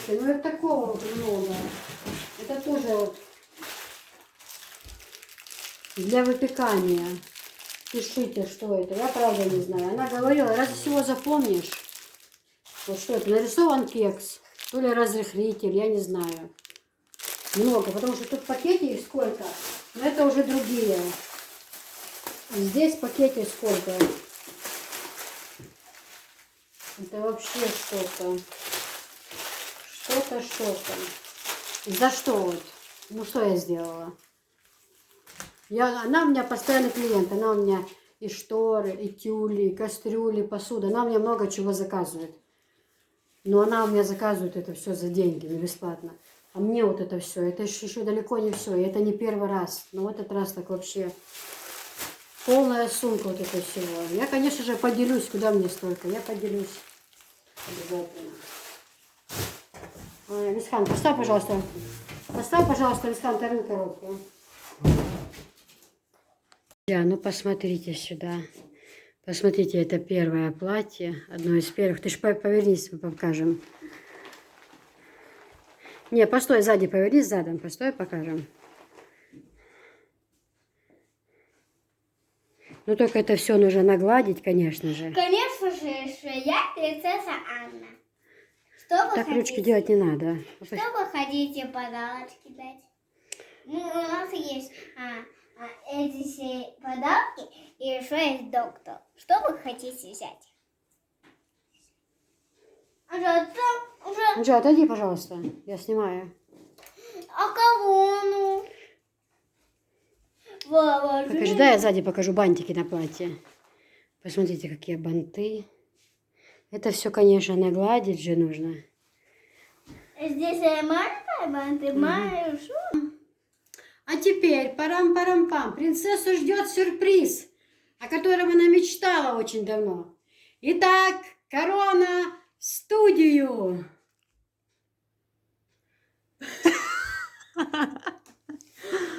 Speaker 1: Ну и такого вот много. Это тоже вот для выпекания. Пишите, что это. Я правда не знаю. Она говорила, раз всего запомнишь, вот что это, нарисован кекс, то ли разрыхлитель, я не знаю. Много, потому что тут в пакете их сколько, но это уже другие. Здесь в пакете сколько. Это вообще что-то. Что-то. За что вот? Ну что я сделала? Она у меня постоянный клиент. Она у меня и шторы, и тюли, и кастрюли, посуда. Она у меня много чего заказывает. Но она у меня заказывает это все за деньги, не бесплатно. А мне вот это все, это еще далеко не все. И это не первый раз. Но в этот раз так вообще полная сумка вот этого всего. Я, конечно же, поделюсь, куда мне столько. Я поделюсь. Обязательно. Висхан, поставь, пожалуйста, Висхан, вторую коробку. Да, ну посмотрите сюда. Посмотрите, это первое платье, одно из первых. Ты ж повернись, мы покажем. Не, постой, сзади повернись, задом, постой, покажем. Ну только это все нужно нагладить, конечно же.
Speaker 2: Конечно же, я принцесса Анна. Что вы
Speaker 1: Так
Speaker 2: хотите?
Speaker 1: ручки делать не надо.
Speaker 2: Что вы хотите подарочки дать? Ну, у нас есть эти все подарки и еще есть доктор. Что вы хотите взять?
Speaker 1: Анжела, отойди, пожалуйста, я снимаю.
Speaker 2: А кого ну?
Speaker 1: Покажи, да, я сзади покажу бантики на платье. Посмотрите, какие банты. Это все, конечно, нагладить же нужно.
Speaker 2: Здесь маленькая банты, маленькая.
Speaker 1: А теперь, парам-парам-пам, принцессу ждет сюрприз, о котором она мечтала очень давно. Итак, корона в студию.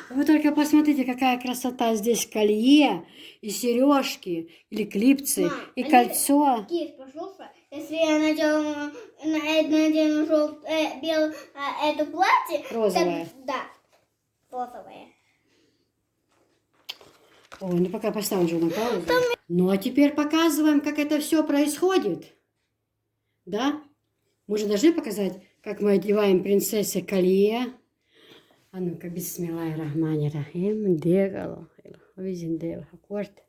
Speaker 1: Вы только посмотрите, какая красота. Здесь колье, и сережки, или клипсы, и кольцо.
Speaker 2: Кис, послушай, если я надену белое это платье,
Speaker 1: Розовое.
Speaker 2: так, да, розовое.
Speaker 1: Ой, ну пока поставим же на паузу. Ну а теперь показываем, как это все происходит. Да? Мы же должны показать, как мы одеваем принцессе колье. А ну-ка, бисмиллахи рахмани рахим. Дегало. Визиндел. Аккорд.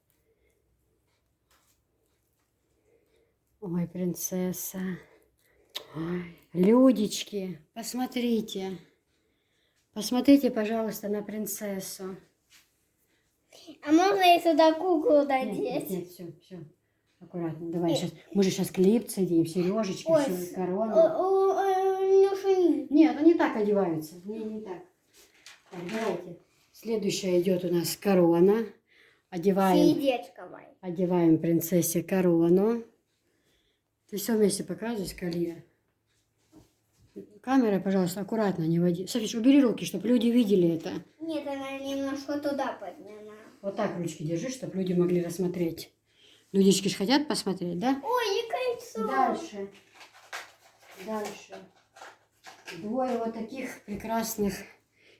Speaker 1: Ой, принцесса. Ой, людечки, посмотрите. Посмотрите, пожалуйста, на принцессу.
Speaker 2: А можно я сюда куклу
Speaker 1: Нет,
Speaker 2: надеть?
Speaker 1: все. Аккуратно. Давай сейчас. Мы же сейчас клип садим, сережечки,
Speaker 2: Ой,
Speaker 1: все, корона.
Speaker 2: Нюша,
Speaker 1: Нет, они так одеваются. Не так. Так, давайте. Следующая идет у нас корона.
Speaker 2: сердечковой.
Speaker 1: Одеваем принцессе корону. Ты все вместе показываешь, колье. Камера, пожалуйста, аккуратно, не води. Софиш, убери руки, чтобы люди видели это.
Speaker 2: Нет, она немножко туда подняла.
Speaker 1: Вот так ручки держи, чтобы люди могли рассмотреть. Людички ж хотят посмотреть, да?
Speaker 2: Ой, и кольцо.
Speaker 1: Дальше. Двое вот таких прекрасных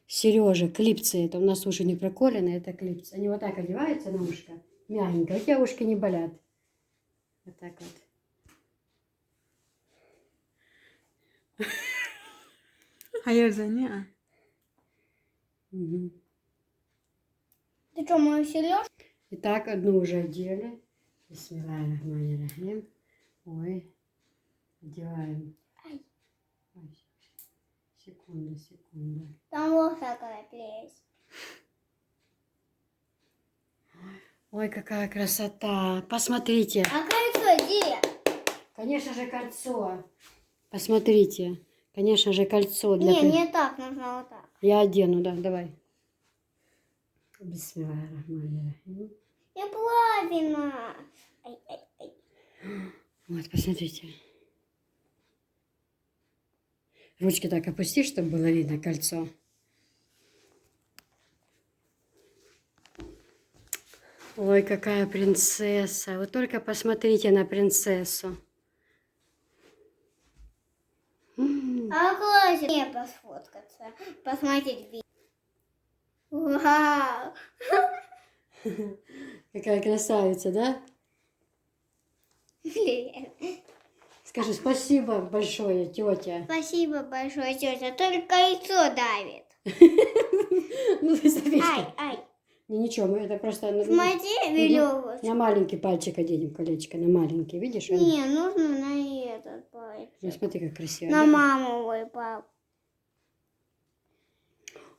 Speaker 1: сережек. Клипсы. Это у нас уши не проколены, это клипсы. Они вот так одеваются на ушко. Мягенько. У тебя ушки не болят. Вот так вот.
Speaker 3: А я за не.
Speaker 1: Угу.
Speaker 2: Ты что, мою сережку?
Speaker 1: Итак, одну уже одели. Бисмиллахи рахмани рахим. Ой. Одеваем.
Speaker 2: Ай.
Speaker 1: Ой. Секунда.
Speaker 2: Там вот такая плесь.
Speaker 1: Ой, какая красота. Посмотрите.
Speaker 2: А кольцо где?
Speaker 1: Конечно же, кольцо. Посмотрите. Конечно же, кольцо для...
Speaker 2: Не так, нужно вот так.
Speaker 1: Я одену, да, давай. Бисмиллахи рахмани рахим.
Speaker 2: Я плавина. Ай.
Speaker 1: Вот, посмотрите. Ручки так опусти, чтобы было видно кольцо. Ой, какая принцесса. Вы только посмотрите на принцессу.
Speaker 2: А классно мне посфоткаться, посмотреть видео. Вау.
Speaker 1: Какая красавица, да?
Speaker 2: Блин.
Speaker 1: Скажи спасибо большое, тетя.
Speaker 2: Спасибо большое, тетя. Только кольцо давит.
Speaker 1: Ну, Софичка.
Speaker 2: Ай.
Speaker 1: Ничего, мы это просто
Speaker 2: Смотри, веревочку.
Speaker 1: на маленький пальчик оденем колечко, на маленький, видишь?
Speaker 2: Не, нужно на этот пальчик.
Speaker 1: Ну, смотри, как красиво.
Speaker 2: На
Speaker 1: да?
Speaker 2: мамовый пап.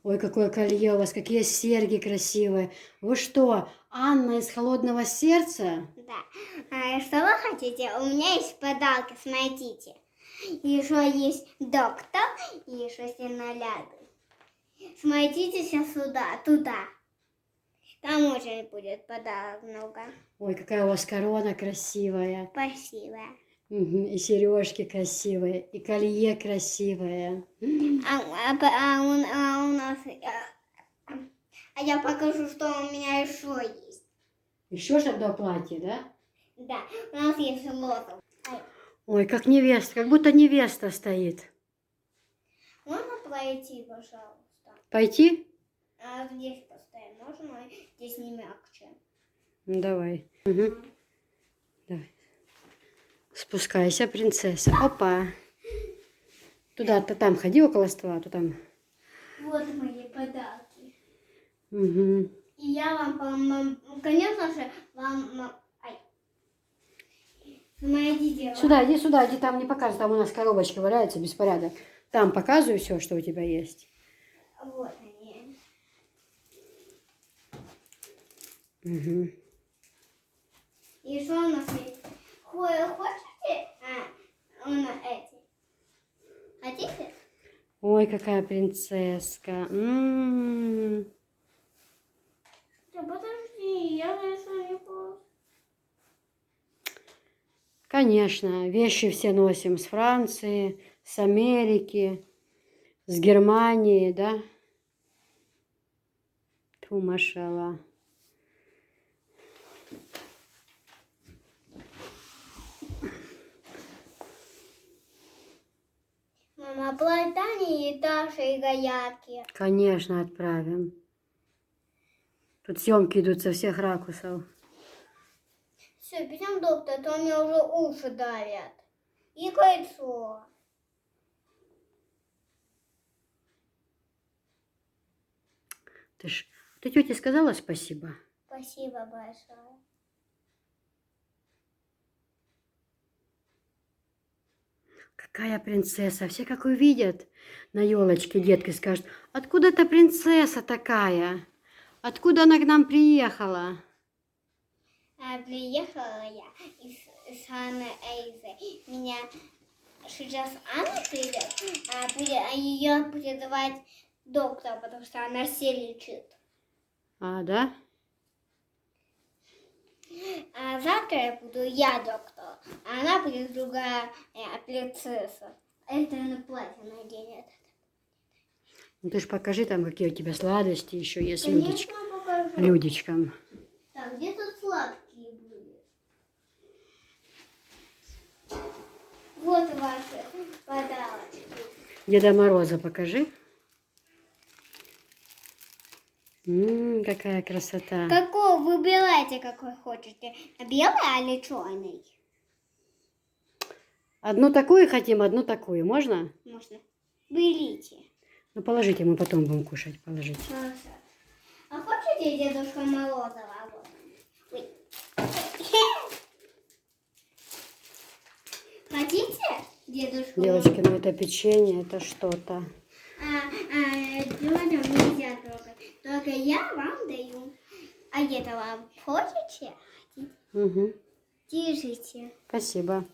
Speaker 1: Ой, какое колье у вас, какие серьги красивые. Вы что, Анна из «Холодного сердца»?
Speaker 2: Да. А что вы хотите? У меня есть подарки, смотрите. Еще есть доктор и еще синолябы. Смотрите сейчас сюда, туда. Там уже будет подарок много.
Speaker 1: Ой, какая у вас корона красивая.
Speaker 2: Спасибо.
Speaker 1: Мгм, и сережки красивые, и колье красивое.
Speaker 2: А у нас... А я покажу, что у меня еще есть.
Speaker 1: Еще ж одно платье, да?
Speaker 2: Да, у нас есть лоток.
Speaker 1: Ой, как невеста, как будто невеста стоит.
Speaker 2: Можно пройти, пожалуйста?
Speaker 1: Пойти?
Speaker 2: А здесь поставим, можно? Здесь не мягче.
Speaker 1: Ну, давай. Угу. Давай. Спускайся, принцесса. Опа. Туда-то там ходи около стола, то там.
Speaker 2: Вот мои подарки.
Speaker 1: Угу.
Speaker 2: И я вам, конечно же, вам... Ай. Помогите.
Speaker 1: Сюда, иди там не показывай, там у нас коробочки валяются, беспорядок. Там показывай все, что у тебя есть.
Speaker 2: Вот они.
Speaker 1: Угу.
Speaker 2: И что у нас есть? Хочете? У нас эти. Хотите?
Speaker 1: Ой, какая принцесска.
Speaker 2: Да подожди, я решила не просто.
Speaker 1: Конечно, вещи все носим с Франции, с Америки, с Германии, да? Тьфу, машалла.
Speaker 2: Мама, платани и Даша и Гаятки.
Speaker 1: Конечно, отправим. Тут съемки идут со всех ракурсов.
Speaker 2: Все, пойдем, доктор, а то мне уже уши давят. И кольцо.
Speaker 1: Ты тете сказала спасибо?
Speaker 2: Спасибо большое.
Speaker 1: Какая принцесса? Все как увидят на елочке, детки скажут, откуда эта принцесса такая? Откуда она к нам приехала?
Speaker 2: Приехала я из Анны Эйзы. Меня сейчас Анна придет, а ее будет давать доктор, потому что она все лечит.
Speaker 1: А, да?
Speaker 2: А завтра я буду я доктор, а она будет другая принцесса. Это на платье наденет.
Speaker 1: Ну ты ж покажи там, какие у тебя сладости еще есть
Speaker 2: Конечно, покажу.
Speaker 1: людичкам.
Speaker 2: Так, где тут сладкие были? Вот ваши подарочки.
Speaker 1: Деда Мороза покажи. Какая красота.
Speaker 2: Какой выбирайте, какой хотите. Белый или черный?
Speaker 1: Одну такую хотим, одну такую. Можно?
Speaker 2: Можно. Берите.
Speaker 1: Ну положите, мы потом будем кушать. Положите.
Speaker 2: Хорошо. А хотите Дедушка Морозова? Вот. Ой. Хотите Дедушку
Speaker 1: Девочки, ну это печенье, это что-то.
Speaker 2: Людям нельзя трогать. Только я вам даю. А это вам хотите?
Speaker 1: Угу.
Speaker 2: Держите.
Speaker 1: Спасибо.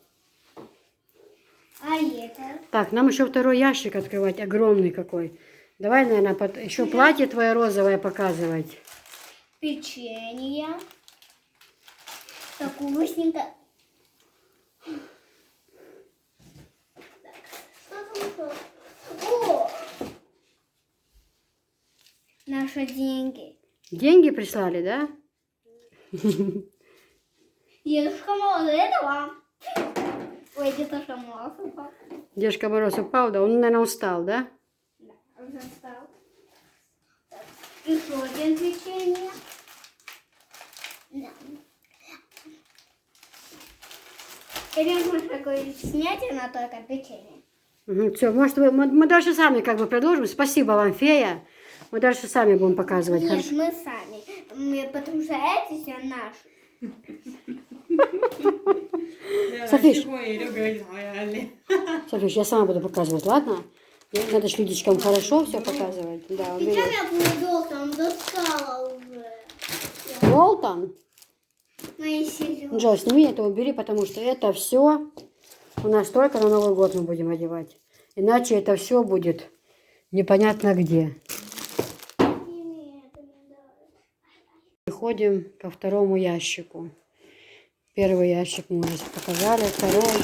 Speaker 2: А это?
Speaker 1: Так, нам еще второй ящик открывать, огромный какой. Давай, наверное, еще платье твое розовое показывать.
Speaker 2: Печенье. Так вкусненько. Так, что там еще? О! Наши деньги.
Speaker 1: Деньги прислали, да?
Speaker 2: Дедушка Мороз, это вам. Ой, Дедушка Мороз упал.
Speaker 1: Дедушка Мороз упал, да? Он, наверное, устал, да?
Speaker 2: Да, уже встал. Так, еще один печенье. Да. Или можно такое снять, но только печенье.
Speaker 1: Угу, все, может, мы дальше сами как бы продолжим. Спасибо вам, фея. Мы дальше сами будем показывать.
Speaker 2: Нет,
Speaker 1: Хорошо?
Speaker 2: мы сами. Потому что эти все наши.
Speaker 1: Софиш. Софиш, я сама буду показывать, ладно? Надо ж людичкам хорошо все показывать. Да, убери.
Speaker 2: Сейчас я буду там достала уже.
Speaker 1: Уолтон?
Speaker 2: Мои сережки.
Speaker 1: Джо, сними это, убери, потому что это все у нас только на Новый год мы будем одевать. Иначе это все будет непонятно где. Переходим ко второму ящику. Первый ящик мы уже показали, второй.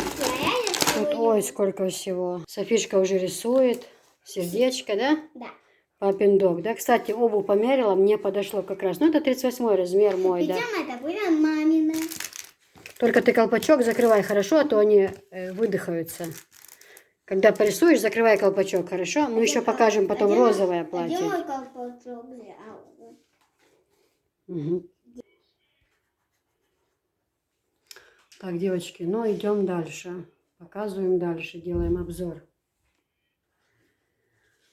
Speaker 1: Тут, ой, сколько всего. Софишка уже рисует. Сердечко, да?
Speaker 2: Да.
Speaker 1: Папин дог. Да, кстати, обувь померила, мне подошло как раз. Ну, это 38 размер мой, да.
Speaker 2: Причем это были мамины.
Speaker 1: Только ты колпачок закрывай хорошо, а то они выдыхаются. Когда порисуешь, закрывай колпачок, хорошо? Мы еще покажем потом розовое платье.
Speaker 2: Где мой колпачок взял?
Speaker 1: Угу. Так, девочки, ну идем дальше. Показываем дальше, делаем обзор.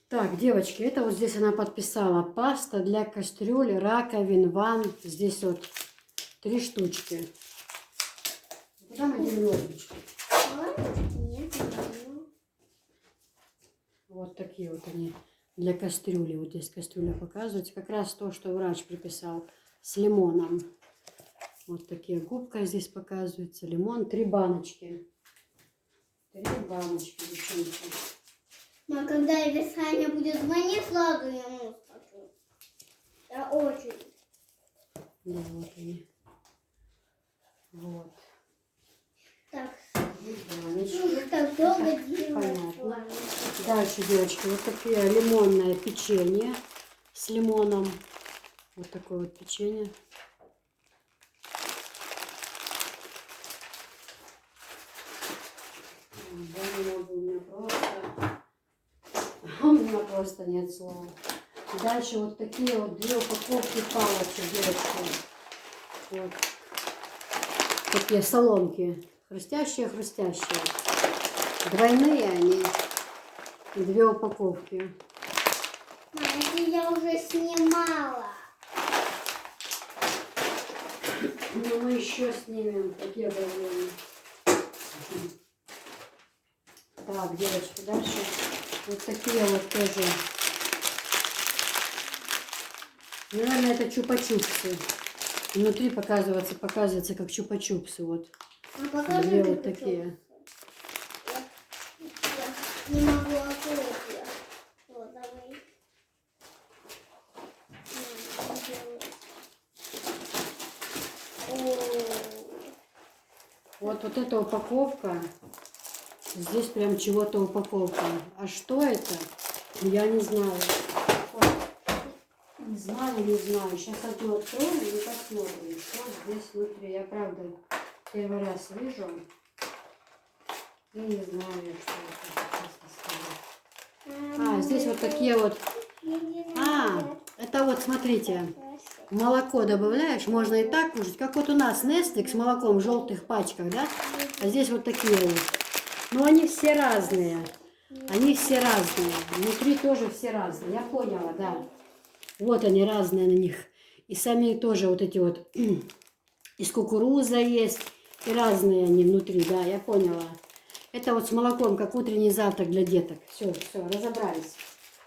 Speaker 1: Так, девочки, это вот здесь она подписала. Паста для кастрюли, раковин, ванн. Здесь вот 3 штучки. Куда мы делим ложечки?
Speaker 2: Нет, не
Speaker 1: Вот такие вот они для кастрюли. Вот здесь кастрюля показывается. Как раз то, что врач приписал с лимоном. Вот такие губка здесь показывается. Лимон, 3 баночки. 3 баночки, девчонки.
Speaker 2: Но когда Саня будет звонить, сразу ему скажу. Я очень.
Speaker 1: Да, вот они. Вот.
Speaker 2: Так,
Speaker 1: Баночки.
Speaker 2: так долго делать.
Speaker 1: Понятно. Дальше, девочки, вот такие лимонное печенье с лимоном. Вот такое вот печенье. У меня просто нет слов. Дальше вот такие вот 2 упаковки палочек, девочки. Вот. Такие соломки. Хрустящие. Двойные они. И 2 упаковки.
Speaker 2: Мама, это я уже снимала.
Speaker 1: Ну, мы еще снимем такие объявления. Так, девочки, дальше вот такие вот тоже. Наверное, это чупа-чупсы. Внутри показывается как чупа-чупсы. Вот.
Speaker 2: А покажи
Speaker 1: Две
Speaker 2: ты
Speaker 1: вот
Speaker 2: почему.
Speaker 1: такие.
Speaker 2: Я не могу открыть ее. Вот, давай.
Speaker 1: Вот эта упаковка. Здесь прям чего-то упаковка. А что это? Я не знаю. Ой, не знаю. Сейчас одну открою и посмотрим, что здесь внутри. Я правда первый раз вижу. И не знаю, что это, честно сказать. А, здесь вот такие вот. А, это вот, смотрите. Молоко добавляешь, можно и так кушать, как вот у нас Нестик с молоком в желтых пачках, да? А здесь вот такие вот. Но они все разные. Они все разные. Внутри тоже все разные. Я поняла, да. Вот они разные на них. И сами тоже вот эти вот. Из кукуруза есть. И разные они внутри, да, я поняла. Это вот с молоком, как утренний завтрак для деток. Все, разобрались.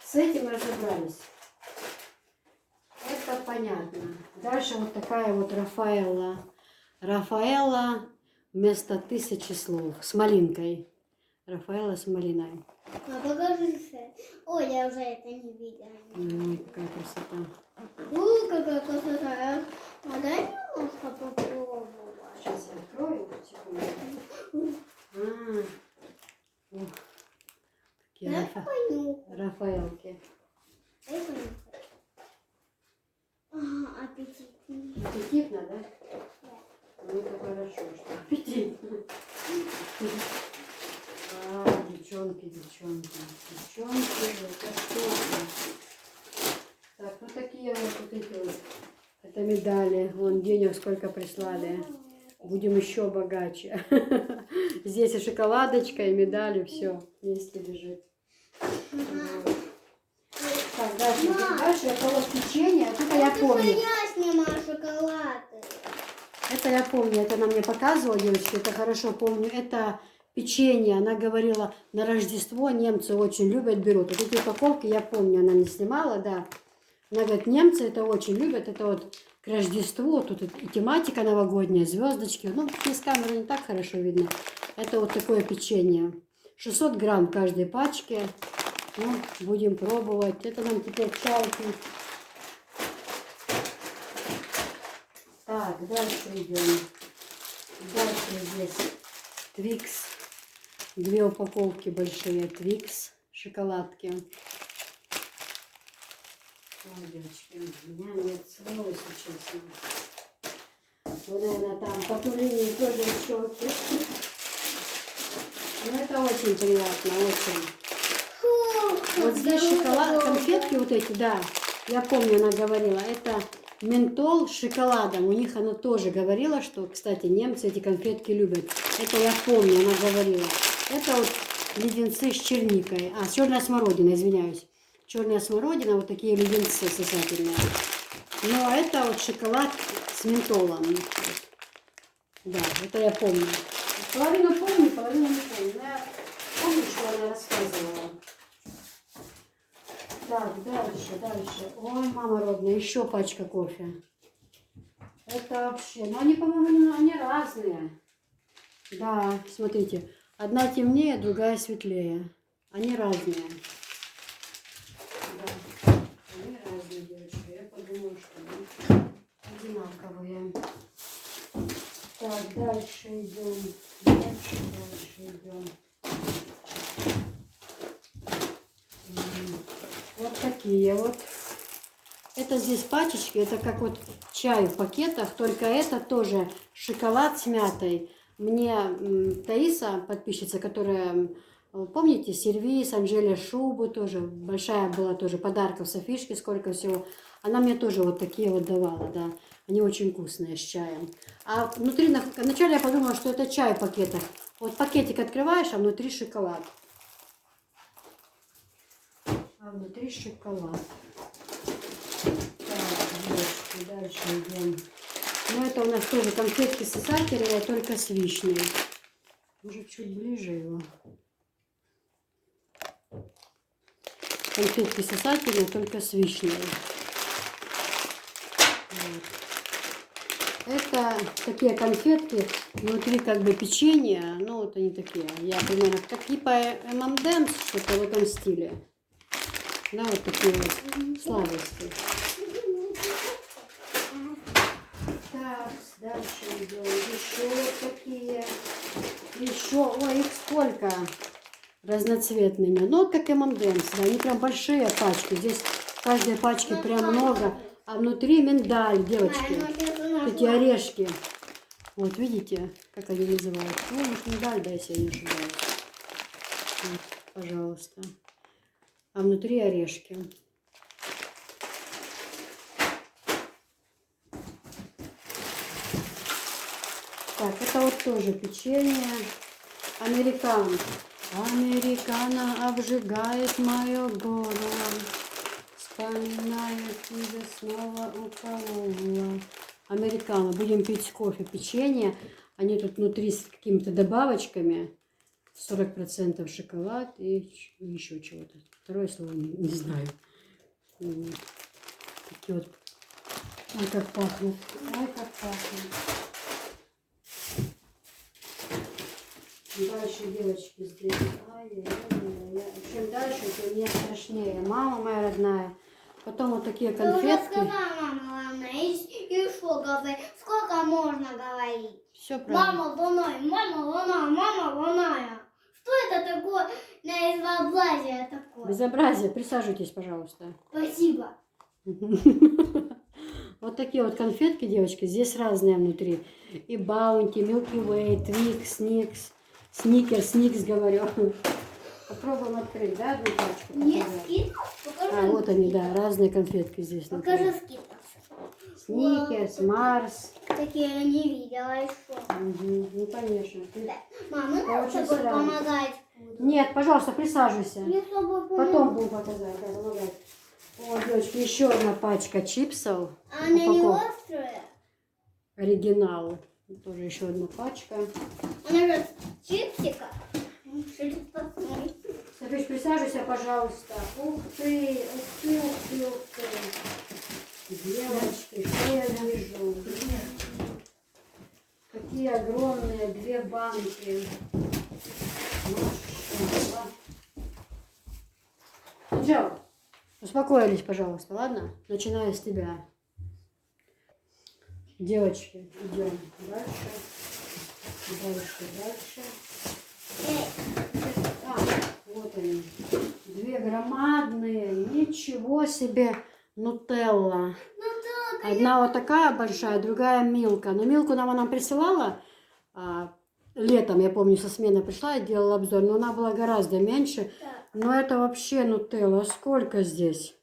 Speaker 1: С этим разобрались. Это понятно. Дальше вот такая вот Рафаэлла. Рафаэлла вместо 1000 слов. С малинкой. Рафаэлла с малиной.
Speaker 2: А покажи. Ой, я уже это не видела.
Speaker 1: Ой, какая красота.
Speaker 2: Какая красота. А дай немножко попробовать.
Speaker 1: Сейчас я открою. Секунду. Ух. Такие
Speaker 2: Дай понюхать.
Speaker 1: Рафаэлки.
Speaker 2: Дай понюхать. Аппетитный.
Speaker 1: Аппетитно, да? Ну, это хорошо, что аппетитно. Девчонки. Это что? Так, ну такие вот эти вот. Это медали. Вон денег сколько прислали. Будем еще богаче. Здесь и шоколадочка, и медали, все вместе лежит. Вот. Так, дальше это вот печенье. Это я помню.
Speaker 2: Я снимаю шоколады.
Speaker 1: Это я помню, это она мне показывала, девочки, это хорошо помню. Это печенье, она говорила, на Рождество немцы очень любят, берут. Вот эти упаковки, я помню, она мне снимала, да. Она говорит, немцы это очень любят, это вот к Рождеству, тут и тематика новогодняя, звездочки. Ну, без камеры не так хорошо видно. Это вот такое печенье. 600 грамм в каждой пачке. Ну, будем пробовать. Это нам теперь чай пить. Так, дальше идем. Дальше здесь Твикс. 2 упаковки большие Твикс. Шоколадки. Ой, девочки, у меня нет слов, если честно. Ну, наверное, там по турине тоже щеки. Ну, это очень приятно, очень. Вот здесь шоколад, конфетки вот эти, да. Я помню, она говорила, это ментол с шоколадом. У них она тоже говорила, что, кстати, немцы эти конфетки любят. Это я помню, она говорила. Это вот леденцы с черникой. А, с черной смородиной, извиняюсь. Черная смородина, вот такие леденцы сосательные. Но это вот шоколад с ментолом. Да, это я помню. Половину помню, половину не помню. Но я помню, что она рассказывала. Так, дальше. Ой, мама родная, еще пачка кофе. Это вообще, ну они, по-моему, они разные. Да, смотрите, одна темнее, другая светлее. Они разные. Да, они разные, девочки. Я подумала, что они одинаковые. Так, дальше идем. Дальше идем. Вот такие вот. Это здесь пачечки, это как вот чай в пакетах, только это тоже шоколад с мятой. Мне Таиса, подписчица, которая, помните, сервиз, Анжеля Шубу, тоже большая была тоже подарков Софишки, сколько всего. Она мне тоже вот такие вот давала, да. Они очень вкусные с чаем. А внутри, вначале я подумала, что это чай в пакетах. Вот пакетик открываешь, а внутри шоколад. а внутри шоколад. Так, девочки, дальше идем. Ну, это у нас тоже конфетки сосательные, только с вишней. Может, чуть ближе его. Конфетки сосательные, только с вишней. Вот. Это такие конфетки, внутри как бы печенье, ну вот они такие, я примерно, как типа M&M's, что-то в этом стиле. Да, вот такие вот сладости. Так, дальше идем. Еще вот такие. Еще, ой, их сколько разноцветными. Ну, вот как M&M's, да, они прям большие пачки. Здесь в каждой пачке прям много. А внутри миндаль, девочки. Эти орешки. Вот, видите, как они называются? Ну, может, миндаль, да, если я не ошибаюсь. Вот, пожалуйста. А внутри орешки. Так, это вот тоже печенье. Американо. Американо обжигает мое горло. Вспоминаю тебя снова уколола. Американо. Будем пить кофе, печенье. Они тут внутри с какими-то добавочками. 40% шоколад и еще чего-то. Второе слово не знаю. Вот. Такие вот. Ой, как пахнет. Ой, как пахнет. Дальше, девочки, здесь. Чем дальше, тем мне страшнее. Мама моя родная. Потом вот такие
Speaker 2: Ты уже
Speaker 1: конфетки.
Speaker 2: сказала, мама, ладно, и что говорить? Сколько можно говорить?
Speaker 1: Все правильно.
Speaker 2: Мама луной, мама луна, мама луная. Что это такое на безобразие такое?
Speaker 1: Безобразие. Присаживайтесь, пожалуйста.
Speaker 2: Спасибо.
Speaker 1: Вот такие вот конфетки, девочки. Здесь разные внутри. И Баунти, Милки Вей, Твикс, Никс, Сникерс, Никс, говорю. Попробуем открыть, да, одну пачку?
Speaker 2: Нет,
Speaker 1: показать?
Speaker 2: скидок? Покажи.
Speaker 1: А, вот они, да, разные конфетки здесь внутри.
Speaker 2: Покажи скидок.
Speaker 1: Сникерс, Марс.
Speaker 2: Такие я не видела еще.
Speaker 1: Угу, ну, конечно.
Speaker 2: Мама,
Speaker 1: Я
Speaker 2: нам с
Speaker 1: очень
Speaker 2: тобой
Speaker 1: сразу.
Speaker 2: помогать буду.
Speaker 1: Нет, пожалуйста, присаживайся.
Speaker 2: Я с тобой помогу.
Speaker 1: Потом будем показать, как помогать. О, девочки, еще одна пачка чипсов.
Speaker 2: А она не
Speaker 1: Упаковка.
Speaker 2: острая?
Speaker 1: Оригинал. Тоже еще одна пачка.
Speaker 2: Она же чипсика. Посмотри.
Speaker 1: Софиш, присаживайся, пожалуйста. Ух ты, ух ты, ух ты, ух ты. Девочки, что я вижу? Какие огромные две банки. Машалла. Джо, успокоились, пожалуйста, ладно? Начиная с тебя. Девочки, идем дальше. Дальше. А, вот они. Две громадные. Ничего себе. Нутелла. Одна вот такая большая, другая Милка. Но Милку нам присылала летом, я помню, со смены пришла и делала обзор. Но она была гораздо меньше. Но это вообще Нутелла. Сколько здесь?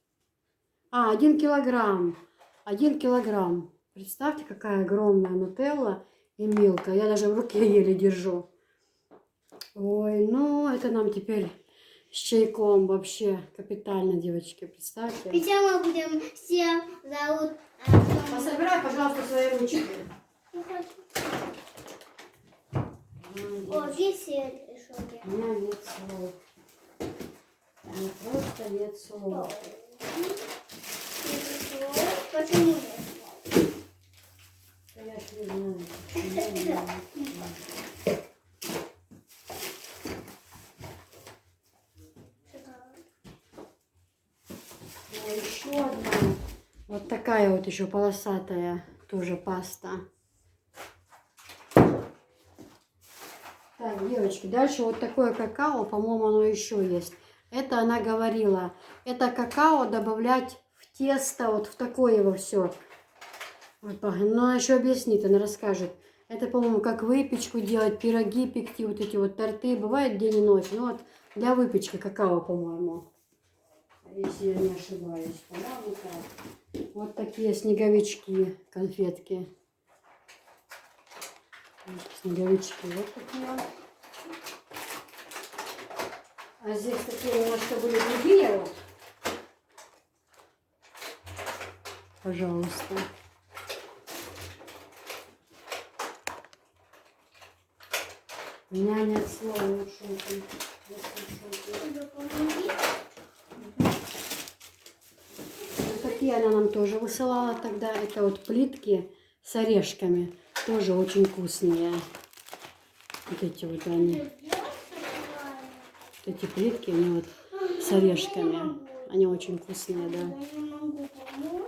Speaker 1: 1 килограмм. 1 килограмм. Представьте, какая огромная Нутелла и Милка. Я даже в руке еле держу. Ой, ну это нам теперь с чайком вообще капитально, девочки. Представьте.
Speaker 2: Сейчас мы будем все зовут.
Speaker 1: Пособирай, пожалуйста, свои ручки.
Speaker 2: О, висели шоки.
Speaker 1: У меня нет слов. У меня просто нет слов.
Speaker 2: Почему нет?
Speaker 1: Я ж не знаю. Не знаю. Ой, еще одна. Вот такая вот еще полосатая тоже паста. Так, девочки, дальше вот такое какао, по-моему, оно еще есть. Это она говорила, это какао добавлять в тесто, вот в такое во все. Вот, ну, она еще объяснит, она расскажет. Это, по-моему, как выпечку делать, пироги пекти, вот эти вот торты. Бывает день и ночь. Ну, вот для выпечки какао, по-моему. Если я не ошибаюсь. По-моему, так. Вот такие снеговички, конфетки. Снеговички вот такие. А здесь такие немножко были другие вот. Пожалуйста. У меня нет слова в шоке. Вот такие она нам тоже высылала тогда. Это вот плитки с орешками. Тоже очень вкусные. Вот эти вот они. Вот эти плитки, они вот с орешками. Они очень вкусные, да.
Speaker 2: Я не могу помочь.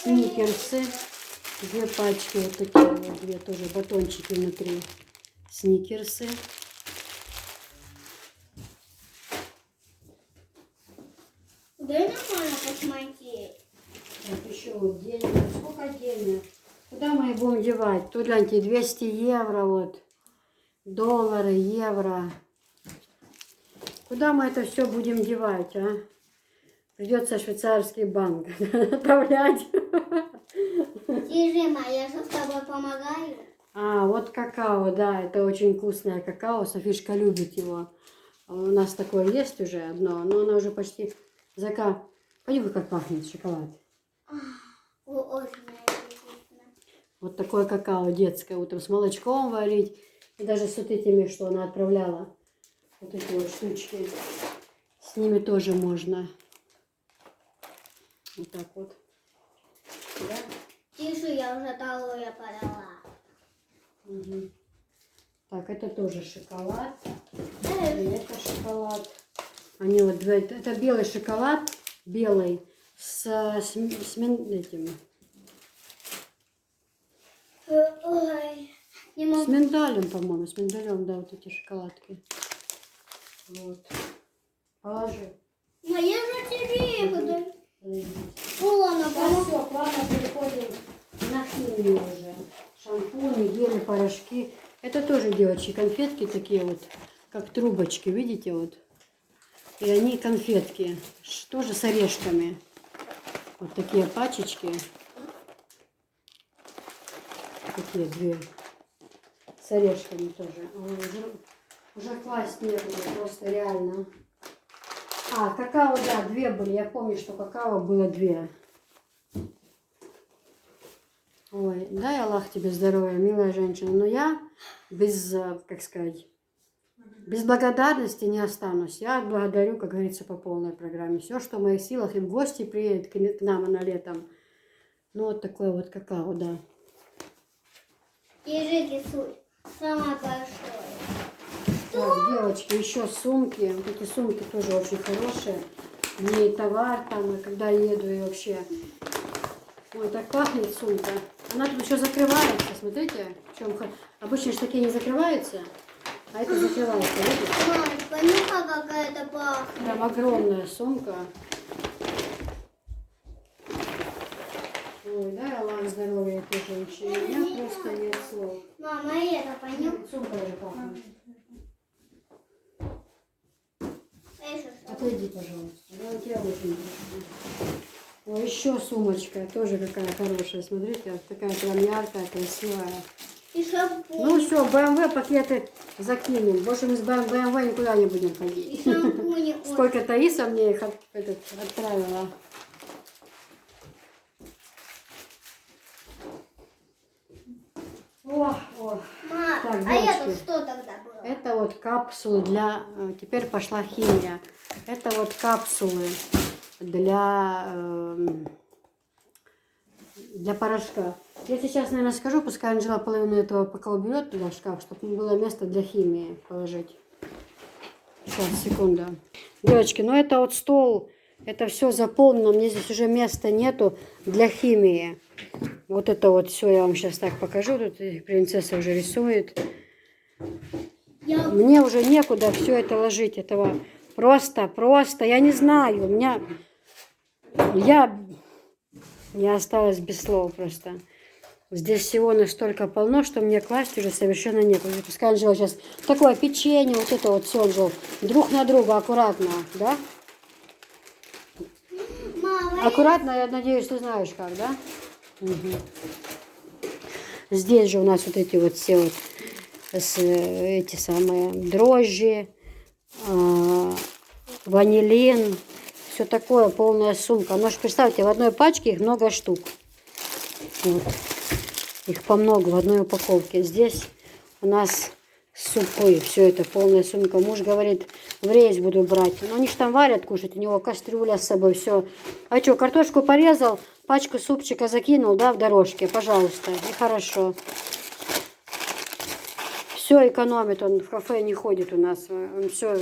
Speaker 1: Сникерсы. 2 пачки вот такие вот. 2 тоже батончики внутри. Сникерсы.
Speaker 2: Дай нормально посмотреть.
Speaker 1: Так, еще вот денег. Сколько денег? Куда мы их будем девать? Тут, гляньте, 200 евро вот. Доллары, евро. Куда мы это все будем девать, а? Придется швейцарский банк отправлять.
Speaker 2: Держи, ма, я же с тобой помогаю.
Speaker 1: А, вот какао, да, это очень вкусное какао. Софишка любит его. У нас такое есть уже одно, но оно уже почти зака. Пойди, как пахнет шоколад.
Speaker 2: Очень вкусно.
Speaker 1: Вот такое какао детское, утром с молочком варить. И даже с вот этими, что она отправляла. Вот эти вот штучки. С ними тоже можно. Вот так вот. Да?
Speaker 2: Тише, я уже второе подала.
Speaker 1: Угу. Так, это тоже шоколад.
Speaker 2: Эй.
Speaker 1: И это шоколад. Они вот это белый шоколад, белый с этим.
Speaker 2: Ой, не
Speaker 1: С
Speaker 2: могу.
Speaker 1: миндалем, по-моему, с миндалем, да, вот эти шоколадки. Вот. Положи.
Speaker 2: Моя же тебе подаю.
Speaker 1: Все,
Speaker 2: Ладно, помогу.
Speaker 1: плавно переходим на химию уже. Шампуни, гели, порошки. Это тоже, девочки, конфетки такие вот, как трубочки, видите, вот. И они конфетки, тоже с орешками. Вот такие пачечки. Такие 2. С орешками тоже. Ой, уже класть некуда, просто реально. А, какао, да, 2 были. Я помню, что какао было 2. Ой, дай Аллах тебе здоровья, милая женщина. Но я без, как сказать, без благодарности не останусь. Я благодарю, как говорится, по полной программе. Все, что в моих силах, и в гости приедет к нам на летом. Ну, вот такое вот какао, да.
Speaker 2: Держи, кисуль. Самое большое.
Speaker 1: Так, девочки, еще сумки. Вот эти сумки тоже очень хорошие. Не товар там, и когда еду, и вообще. Ой, так пахнет сумка. Она тут еще закрывается, смотрите. Обычно же такие не закрываются, а это закрывается, видите?
Speaker 2: Мам, понюхай, какая это пахнет.
Speaker 1: Прям огромная сумка. Ой, дай Аллах здоровья этой женщине. У меня просто нет слов.
Speaker 2: Мама, это понюхай.
Speaker 1: Сумка даже пахнет.
Speaker 2: Что?
Speaker 1: Отойди, пожалуйста. Я у тебя очень прошу. Ой, еще сумочка. Тоже какая хорошая. Смотрите, вот такая прям яркая, красивая.
Speaker 2: И шампунь.
Speaker 1: Ну все, БМВ пакеты закинем. Больше мы с БМВ никуда не будем
Speaker 2: И
Speaker 1: ходить.
Speaker 2: шампунь.
Speaker 1: Сколько Таиса мне их отправила. О.
Speaker 2: Мам,
Speaker 1: Так,
Speaker 2: а это
Speaker 1: девочки.
Speaker 2: что тогда было?
Speaker 1: Это вот капсулы для... Теперь пошла химия. Это вот капсулы для порошка. Я сейчас, наверное, скажу, пускай Анжела половину этого поколберет туда в шкаф, чтобы было место для химии положить. Сейчас, секунду. Девочки, ну это вот стол, это все заполнено, мне здесь уже места нету для химии. Вот это вот все я вам сейчас так покажу. Тут принцесса уже рисует. Мне уже некуда все это ложить. Этого просто, я не знаю. Я осталась без слов просто. Здесь всего настолько полно, что мне класть уже совершенно некуда. Пускай Анжела сейчас такое печенье, вот это вот все, Анжел, друг на друга, аккуратно, да?
Speaker 2: Мама,
Speaker 1: Аккуратно, я надеюсь, ты знаешь как, да? Угу. Здесь же у нас вот эти вот все вот эти самые дрожжи, ванилин, все такое, полная сумка. Ну, представьте, в одной пачке их много штук. Вот. Их по много в одной упаковке. Здесь у нас супы, все это, полная сумка. Муж говорит, в рейс буду брать. Но они же там варят, кушать, у него кастрюля с собой, все. А что, картошку порезал, пачку супчика закинул, да, в дорожке, пожалуйста, и хорошо. Все экономит, он в кафе не ходит у нас, он все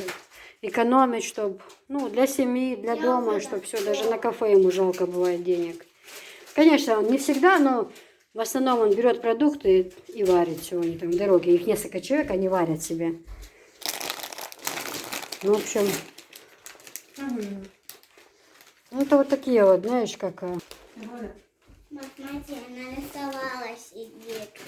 Speaker 1: экономит, чтобы, ну, для семьи, для дома, чтобы все, даже на кафе ему жалко бывает денег. Конечно, он не всегда, но в основном он берет продукты и варит все, они там в дороге, их несколько человек, они варят себе. Ну, в общем, ну, это вот такие вот, знаешь, как...
Speaker 2: Вот смотри, она нарисовала сердечко.